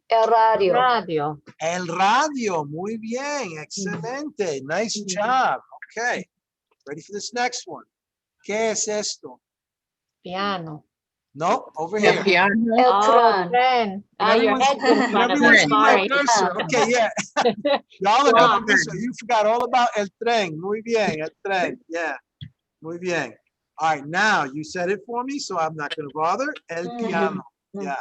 El radio. Radio. El radio. Muy bien. Excelente. Nice job. Okay. Ready for this next one. ¿Qué es esto? Piano. No, over The here. piano. El Oh, tren. tren. Did Your everyone head see- in did front of everyone me. see my Sorry. cursor? Okay, yeah. Y'all are Wow. helping me, so you forgot all about el tren. Muy bien, el tren. Yeah, muy bien. All right, now you said it for me, so I'm not going to bother. El piano. Yeah,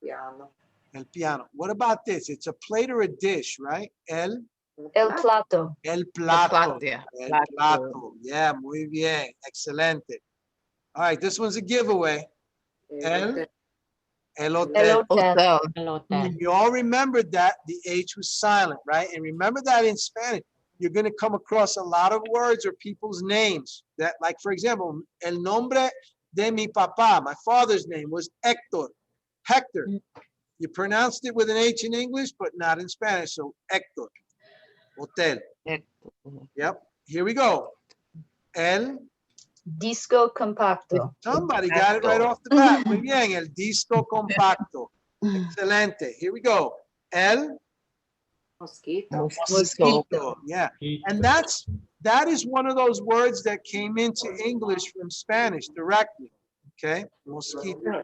Piano. el piano. What about this? It's a plate or a dish, right? El Plato. plato. Yeah. El plato. Yeah, muy bien. Excelente. All right, this one's a giveaway. El hotel. El hotel. Hotel. You all remembered that the H was silent, right? And remember that in Spanish, you're going to come across a lot of words or people's names that, like, for example, el nombre de mi papá, my father's name was Hector. You pronounced it with an H in English, but not in Spanish. So Hector. Hotel. Yep. Here we go. El. Disco compacto. Somebody got it right off the bat. Muy bien. El disco compacto. Excelente. Here we go. El. Mosquito. Mosquito. Yeah. And that is one of those words that came into English from Spanish directly. Okay. Mosquito.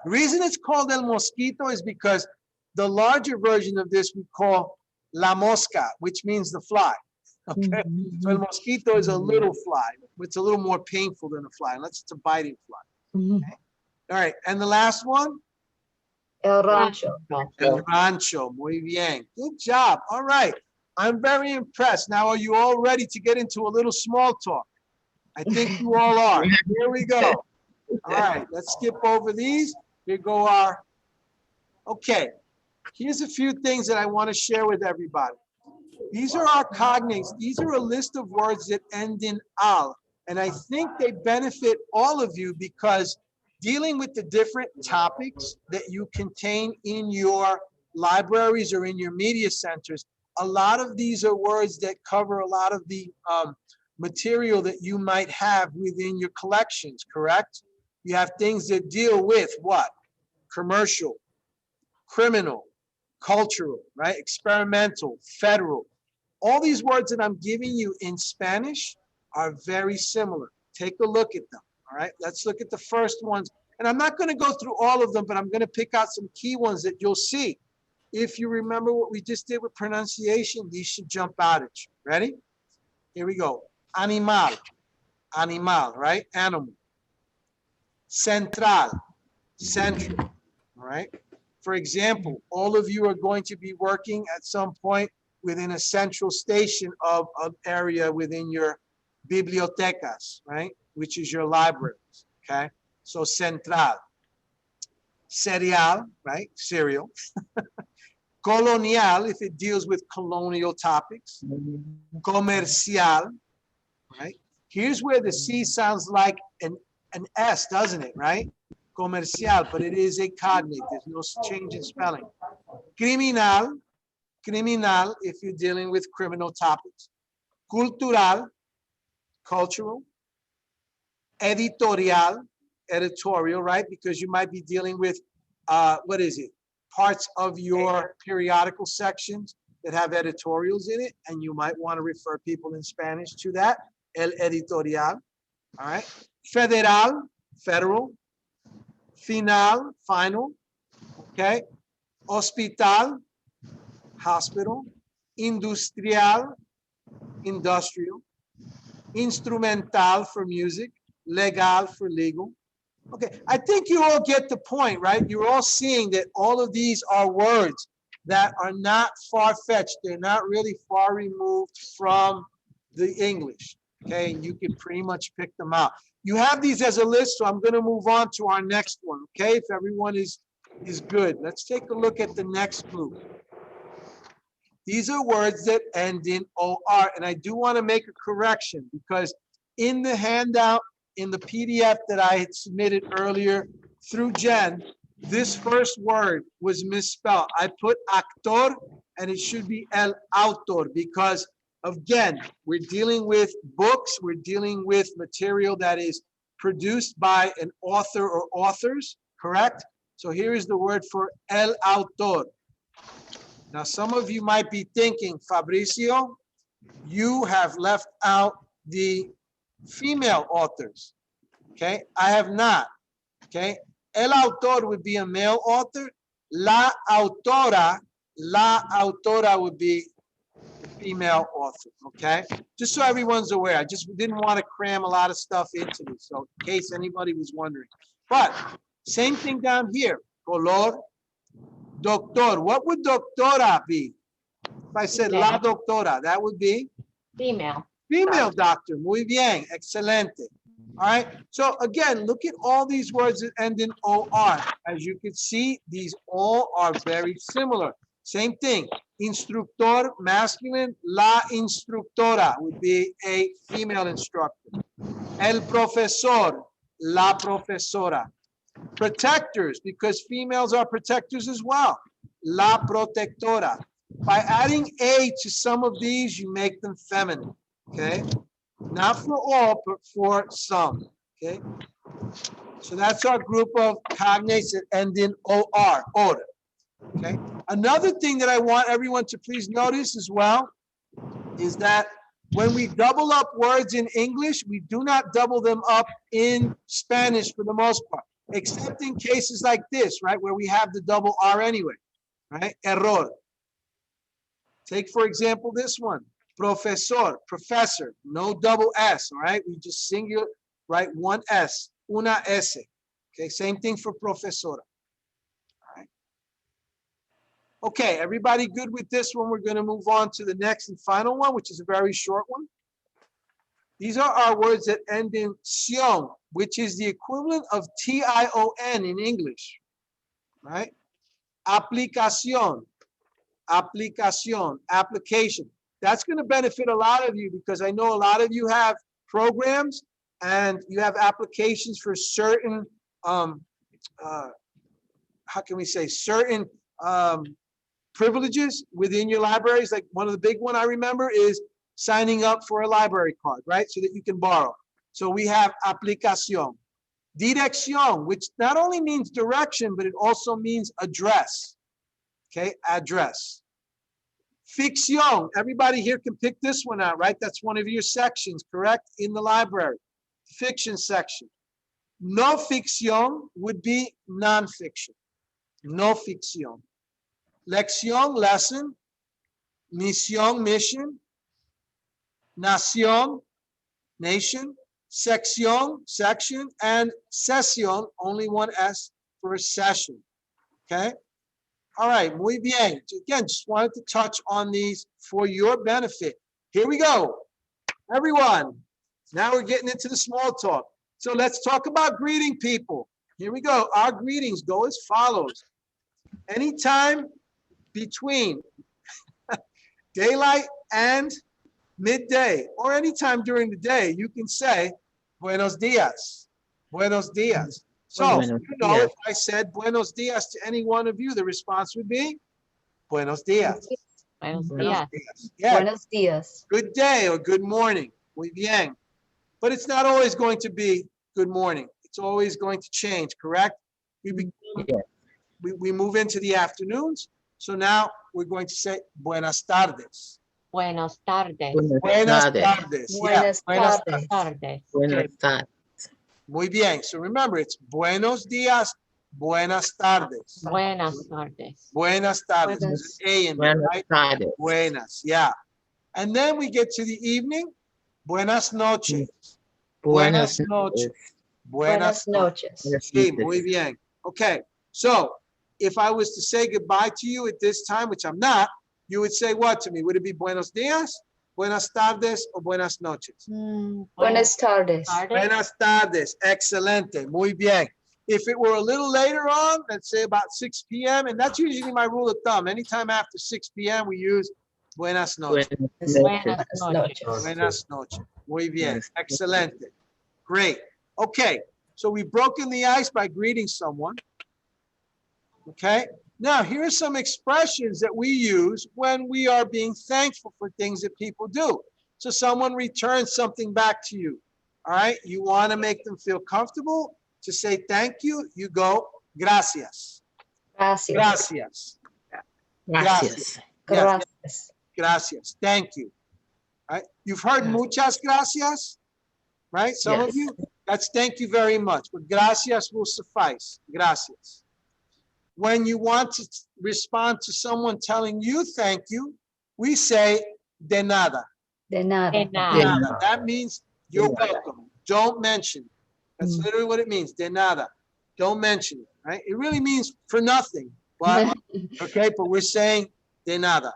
The reason it's called el mosquito is because the larger version of this we call la mosca, which means the fly. Okay. So el mosquito is a little fly. It's a little more painful than a fly, unless it's a biting fly. Okay? All right. And the last one? El rancho. El rancho. Muy bien. Good job. All right. I'm very impressed. Now, are you all ready to get into a little small talk? I think you all are. Here we go. All right. Let's skip over these. Here go our. Okay. Here's a few things that I want to share with everybody. These are our cognates. These are a list of words that end in al. And I think they benefit all of you because dealing with the different topics that you contain in your libraries or in your media centers, a lot of these are words that cover a lot of the material that you might have within your collections, correct? You have things that deal with what? Commercial, criminal, cultural, right? Experimental, federal. All these words that I'm giving you in Spanish are very similar. Take a look at them, all right? Let's look at the first ones. And I'm not going to go through all of them, but I'm going to pick out some key ones that you'll see. If you remember what we just did with pronunciation, these should jump out at you. Ready? Here we go. Animal, animal, right? Animal. Central, central, all right? For example, all of you are going to be working at some point within a central station of an area within your bibliotecas, right? Which is your libraries, okay? So central. Cereal, right? Cereal. Colonial, if it deals with colonial topics. Comercial, right? Here's where the C sounds like an S, doesn't it, right? Comercial, but it is a cognate. There's no change in spelling. Criminal, criminal, if you're dealing with criminal topics. Cultural, cultural. Editorial, editorial, right? Because you might be dealing with, what is it? Parts of your periodical sections that have editorials in it, and you might want to refer people in Spanish to that. El editorial, all right? Federal, federal. Final, final, okay? Hospital, hospital. Industrial, industrial. Instrumental for music. Legal for legal. Okay, I think you all get the point, right? You're all seeing that all of these are words that are not far-fetched. They're not really far removed from the English, okay? And you can pretty much pick them out. You have these as a list, so I'm going to move on to our next one, okay? If everyone is good. Let's take a look at the next group. These are words that end in OR, and I do want to make a correction because in the handout, in the PDF that I had submitted earlier through Jen, this first word was misspelled. I put actor, and it should be el autor because, again, we're dealing with books, we're dealing with material that is produced by an author or authors, correct? So here is the word for el autor. Now, some of you might be thinking, Fabricio, you have left out the female authors, okay? I have not. Okay. El autor would be a male author. La autora would be a female author. Okay. Just so everyone's aware, I just didn't want to cram a lot of stuff into this. So in case anybody was wondering, but same thing down here. Color, doctor. What would doctora be? If I said la doctora, that would be Female. female doctor. Muy bien. Excelente. All right. So again, look at all these words that end in OR. As you can see, these all are very similar. Same thing. Instructor, masculine. La instructora would be a female instructor. El profesor, la profesora. Protectors, because females are protectors as well. La protectora. By adding a to some of these, you make them feminine. Okay. Not for all, but for some. Okay. So that's our group of cognates that end in OR, order. Okay. Another thing that I want everyone to please notice as well is that when we double up words in English, we do not double them up in Spanish for the most part, except in cases like this, right, where we have the double R anyway, right? Error. Take, for example, this one. Profesor, professor, no double S, all right? We just singular, right? One S, una S. Okay, same thing for profesora. All right. Okay, everybody good with this one? We're going to move on to the next and final one, which is a very short one. These are our words that end in ción, which is the equivalent of TION in English, right? Aplicación, aplicación, application. That's going to benefit a lot of you because I know a lot of you have programs and you have applications for certain, how can we say, certain privileges within your libraries. Like one of the big one I remember is signing up for a library card, right? So that you can borrow. So we have aplicación. Dirección, which not only means direction, but it also means address. Okay, address. Ficción, everybody here can pick this one out, right? That's one of your sections, correct? In the library, fiction section. No ficción would be nonfiction. No ficción. Lección, lesson. Misión, mission. Nación, nation. Sección, section. And sesión, only one S for a session. Okay? All right, muy bien. Again, just wanted to touch on these for your benefit. Here we go. Everyone, now we're getting into the small talk. So let's talk about greeting people. Here we go. Our greetings go as follows. Anytime between daylight and midday, or anytime during the day, you can say, buenos dias, buenos dias. So, you know, if I said buenos dias to any one of you, the response would be buenos dias. Buenos Buenos días. dias. Yeah, Buenos dias. good day or good morning. Muy bien. But it's not always going to be good morning. It's always going to change, correct? We move into the afternoons. So now we're going to say buenas tardes. Buenas tardes. Buenas tardes. Yeah, Buenas buenas tardes. Tardes. Buenas tardes. Muy bien. So remember, it's buenos dias, buenas tardes. Buenas tardes. Buenas tardes. Buenas. There's an A in there, Buenas right? tardes. Buenas, yeah. And then we get to the evening. Buenas noches. Buenas noches. Buenas noches. Sí, muy bien. Okay, so if I was to say goodbye to you at this time, which I'm not, you would say what to me? Would it be buenos dias, buenas tardes, or buenas noches? Buenas tardes. Buenas tardes. Excelente. Muy bien. If it were a little later on, let's say about 6 p.m., and that's usually my rule of thumb. Anytime after 6 p.m., we use buenas noches. Buenas noches. Buenas noches. Muy bien. Excelente. Great. Okay. So we've broken the ice by greeting someone. Okay. Now, here are some expressions that we use when we are being thankful for things that people do. So someone returns something back to you. All right. You want to make them feel comfortable. To say thank you, you go, gracias. Gracias. Gracias. Gracias. Yes, Gracias. gracias. Thank you. Right? You've heard muchas gracias, right? Some of Yes. you. That's thank you very much, but gracias will suffice. Gracias. When you want to respond to someone telling you thank you, we say de nada. De nada. De De nada. nada. That means you're welcome. Don't mention it. That's literally what it means. De nada. Don't mention it, right? It really means for nothing, but okay, but we're saying de nada.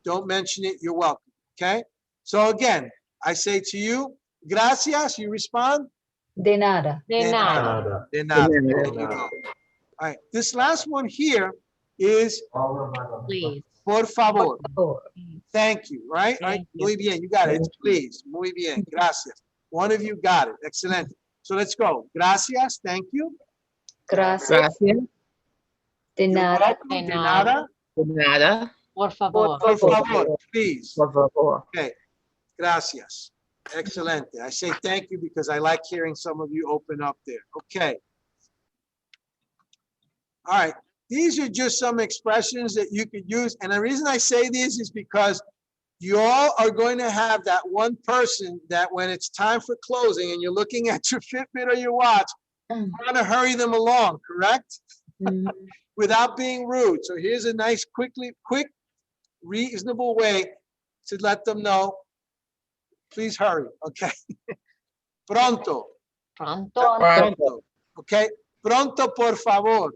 Don't mention it. You're welcome. Okay. So again, I say to you, gracias. You respond. De nada. De nada. De nada. De nada. There you go. All right. This last one here is Please. por favor. Por. Thank you. Right. All right. Thank you. Muy bien. You got it. It's please. Muy bien. Gracias. One of you got it. Excellent. So let's go. Gracias. Thank you. Gracias. Gracias. De You're nada. welcome. De De nada. nada. De nada. Por favor. Por favor. Please. Por favor. Okay. Gracias. Excellent. I say thank you because I like hearing some of you open up there. Okay. All right. These are just some expressions that you could use. And the reason I say these is because you all are going to have that one person that when it's time for closing and you're looking at your Fitbit or your watch, you want to hurry them along, correct? Mm. Without being rude. So here's a nice, quick, reasonable way to let them know, please hurry, okay? Pronto, Pronto. pronto, okay? Pronto, por favor.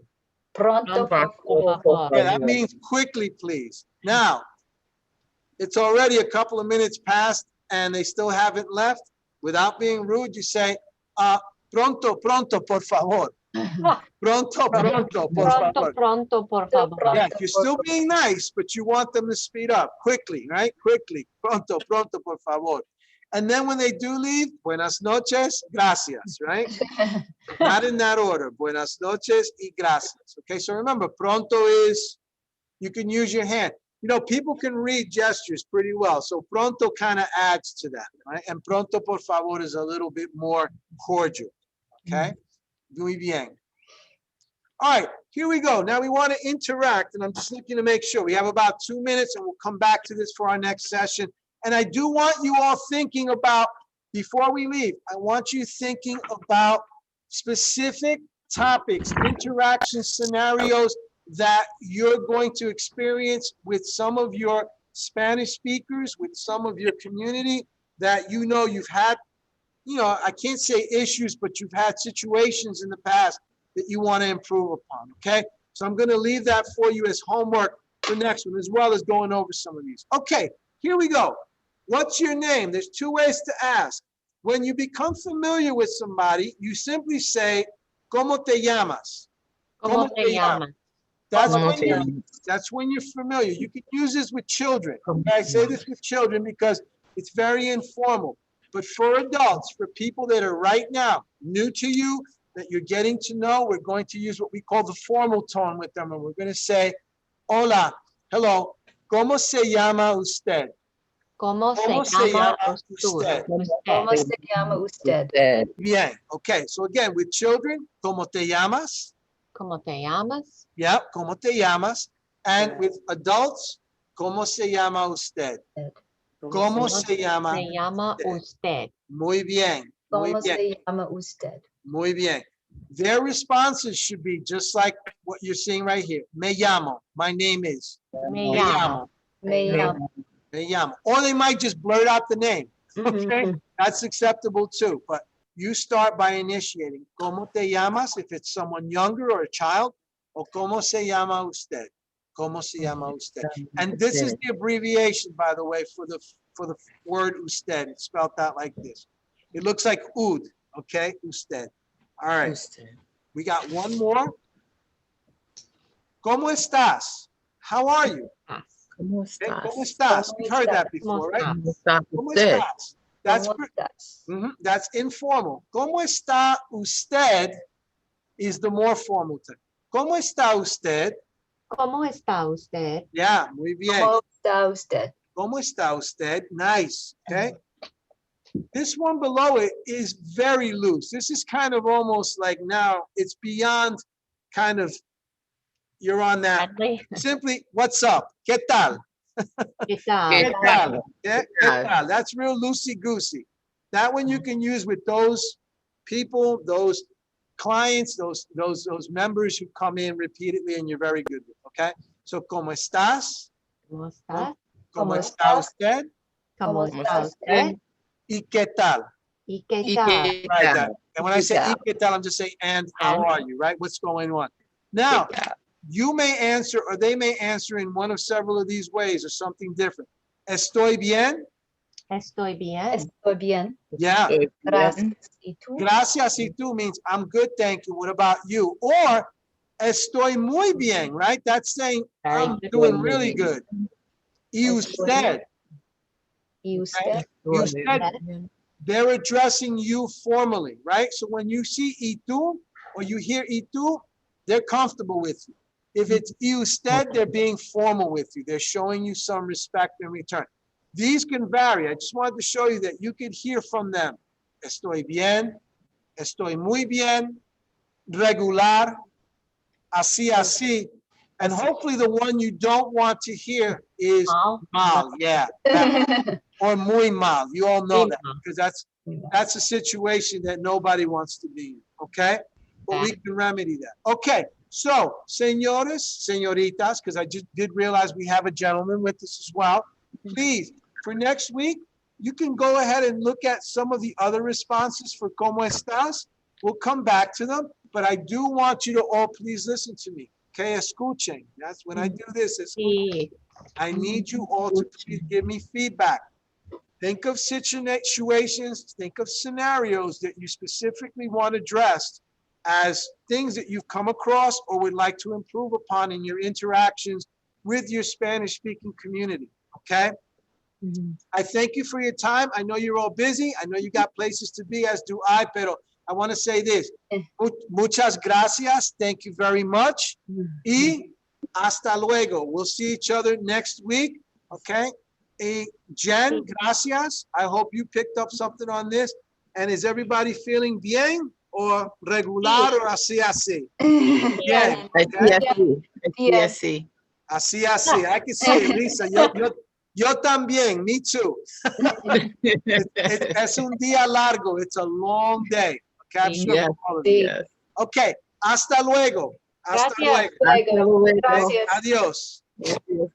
Pronto. Por Por favor. Yeah, that means quickly, please. Now, it's already a couple of minutes past and they still haven't left. Without being rude, you say, pronto, pronto, por favor. Pronto, pronto, por favor. Pronto, pronto, por favor. Yeah, you're still being nice, but you want them to speed up quickly, right? Quickly. Pronto, pronto, por favor. And then when they do leave, buenas noches, gracias, right? Not in that order. Buenas noches y gracias. Okay, so remember, pronto is, you can use your hand. You know, people can read gestures pretty well. So pronto kind of adds to that, right? And pronto, por favor is a little bit more cordial. Okay? Muy bien. All right, here we go. Now we want to interact, and I'm just looking to make sure. We have about 2 minutes, and we'll come back to this for our next session. And I do want you all thinking about, before we leave, I want you thinking about specific topics, interaction scenarios that you're going to experience with some of your Spanish speakers, with some of your community that you know you've had, you know, I can't say issues, but you've had situations in the past that you want to improve upon, okay? So I'm going to leave that for you as homework for next one, as well as going over some of these. Okay, here we go. What's your name? There's 2 ways to ask. When you become familiar with somebody, you simply say, ¿Cómo te llamas? ¿Cómo te llamas? That's when you're familiar. You can use this with children. Okay? I say this with children because it's very informal. But for adults, for people that are right now new to you, that you're getting to know, we're going to use what we call the formal tone with them. And we're going to say, hola, hello, ¿cómo se llama usted? ¿Cómo ¿Cómo se se llama llama usted? ¿Cómo se llama usted? Bien. Okay. So again, with children, ¿cómo te llamas? ¿Cómo te llamas? Yep. ¿Cómo te llamas? And with adults, ¿cómo se llama usted? ¿Cómo se llama? Se llama usted. Muy bien. Muy ¿Cómo bien. se llama usted? Muy bien. Their responses should be just like what you're seeing right here. Me llamo. My name is. Me llamo. Me llamo. Me llamo. Or they might just blurt out the name. Okay, that's acceptable too. But you start by initiating. ¿Cómo te llamas? If it's someone younger or a child. O ¿cómo se llama usted? ¿Cómo se llama usted? And this is the abbreviation, by the way, for the word usted. It's spelled out like this. It looks like ud. Okay, usted. All right. We got one more. ¿Cómo estás? How are you? ¿Cómo Okay, estás? ¿Cómo estás? We've heard that before, right? ¿Cómo está ¿Cómo usted? estás? That's ¿Cómo estás? that's informal. ¿Cómo está usted is the more formal thing. ¿Cómo está usted? ¿Cómo está usted? Yeah, muy bien. ¿Cómo está usted? ¿Cómo está usted? Nice, okay? This one below it is very loose. This is kind of almost like now it's beyond kind of, you're on that. Bradley, Simply, what's up? ¿Qué tal? ¿qué tal? ¿Qué tal? Yeah, ¿qué tal? That's real loosey-goosey. That one you can use with those people, those clients, those members who come in repeatedly and you're very good with, okay? So, ¿cómo estás? ¿Cómo estás? ¿Cómo ¿Cómo está estás? usted? ¿Cómo está usted? ¿Y qué tal? ¿Y qué ¿Y tal? qué Right. tal? And when I say Yeah. ¿y qué tal, I'm just saying, and how And? are you, right? What's going on? Now, ¿Qué tal? you may answer or they may answer in one of several of these ways or something different. Estoy bien? Estoy bien. Estoy bien. Yeah. Estoy bien. Gracias. ¿Y tú? Gracias y tú means I'm good, thank you. What about you? Or estoy muy bien, right? That's saying Very I'm good. doing really good. Y Estoy usted, ¿Y usted? you said they're addressing you formally, right? So when you see y tú or you hear y tú, they're comfortable with you. If it's y usted, they're being formal with you. They're showing you some respect in return. These can vary. I just wanted to show you that you could hear from them. Estoy bien, estoy muy bien, regular, así, así. And hopefully the one you don't want to hear is Mal. mal, yeah, that, or muy mal. You all know Muy that mal. because that's a situation that nobody wants to be in, okay? But we can remedy that. Okay, so señores, señoritas, because I just did realize we have a gentleman with us as well. Please, for next week, you can go ahead and look at some of the other responses for ¿Cómo estás? We'll come back to them, but I do want you to all please listen to me. Okay, escuchen. That's when I do this. Sí. I need you all to please give me feedback. Think of situations, think of scenarios that you specifically want addressed as things that you've come across or would like to improve upon in your interactions with your Spanish-speaking community, okay? I thank you for your time. I know you're all busy. I know you got places to be, as do I, pero I want to say this. Muchas gracias. Thank you very much. Y hasta luego. We'll see each other next week, okay? Jen, gracias. I hope you picked up something on this. And is everybody feeling bien or regular or así, así? Bien. Así, así. Así, Bien. así. Así, así. I can see it, Lisa. Yo también. Me too. Es un día largo. It's a long day. Okay, I'm sure Yes, for all of you. yes. Okay. Hasta luego. Hasta Gracias. luego. Luego. luego. Gracias. Adiós.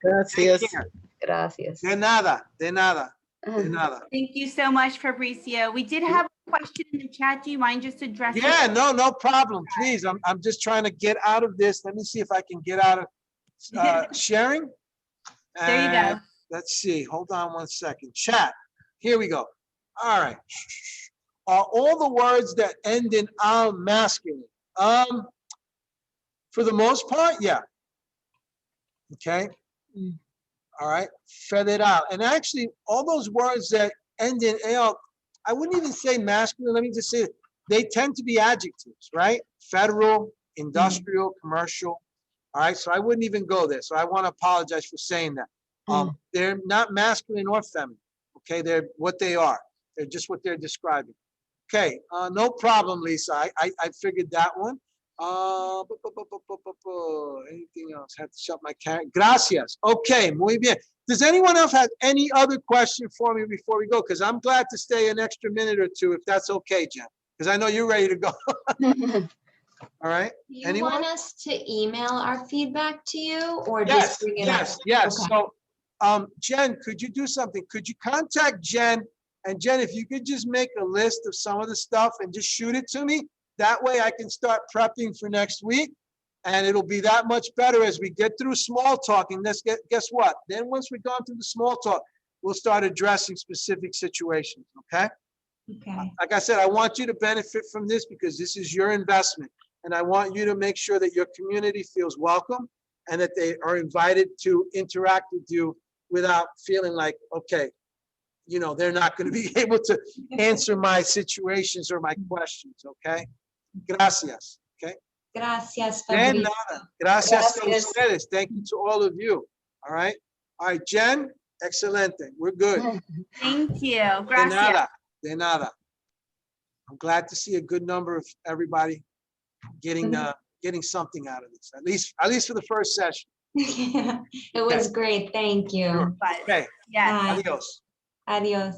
Gracias. Take care. Gracias. De nada. De nada. De nada. Thank you so much, Fabricio. We did have a question in the chat. Do you mind just addressing? Yeah, no problem. Please. I'm just trying to get out of this. Let me see if I can get out of sharing. There you go. And let's see. Hold on one second. Chat. Here we go. All right. Are all the words that end in al masculine? For the most part, yeah. Okay. All right. Federal. And actually, all those words that end in al, I wouldn't even say masculine. Let me just say it. They tend to be adjectives, right? Federal, industrial, commercial. All right. So I wouldn't even go there. So I want to apologize for saying that. They're not masculine or feminine. Okay. They're what they are. They're just what they're describing. Okay. No problem, Lisa. I figured that one. Anything else? Have to shut my camera. Gracias. Okay. Muy bien. Does anyone else have any other question for me before we go? Because I'm glad to stay an extra minute or two if that's okay, Jen. Because I know you're ready to go. All right. Do you Anyone? want us to email our feedback to you or Yes, just bring it up? yes. Okay. So, Jen, could you do something? Could you contact Jen? And Jen, if you could just make a list of some of the stuff and just shoot it to me, that way I can start prepping for next week. And it'll be that much better as we get through small talk. And guess what? Then once we've gone through the small talk, we'll start addressing specific situations, okay? Okay. Like I said, I want you to benefit from this because this is your investment. And I want you to make sure that your community feels welcome and that they are invited to interact with you without feeling like, okay, you know, they're not going to be able to answer my situations or my questions, okay? Gracias, okay? Gracias, De Fabricio. nada. Gracias a Gracias. ustedes. Thank you to all of you, all right? All right, Jen, excelente. We're good. Thank you. De Gracias. nada, de nada. I'm glad to see a good number of everybody getting something out of this, at least for the first session. It was great. Thank you. Sure. But Okay, yes. Bye. adios. Adios.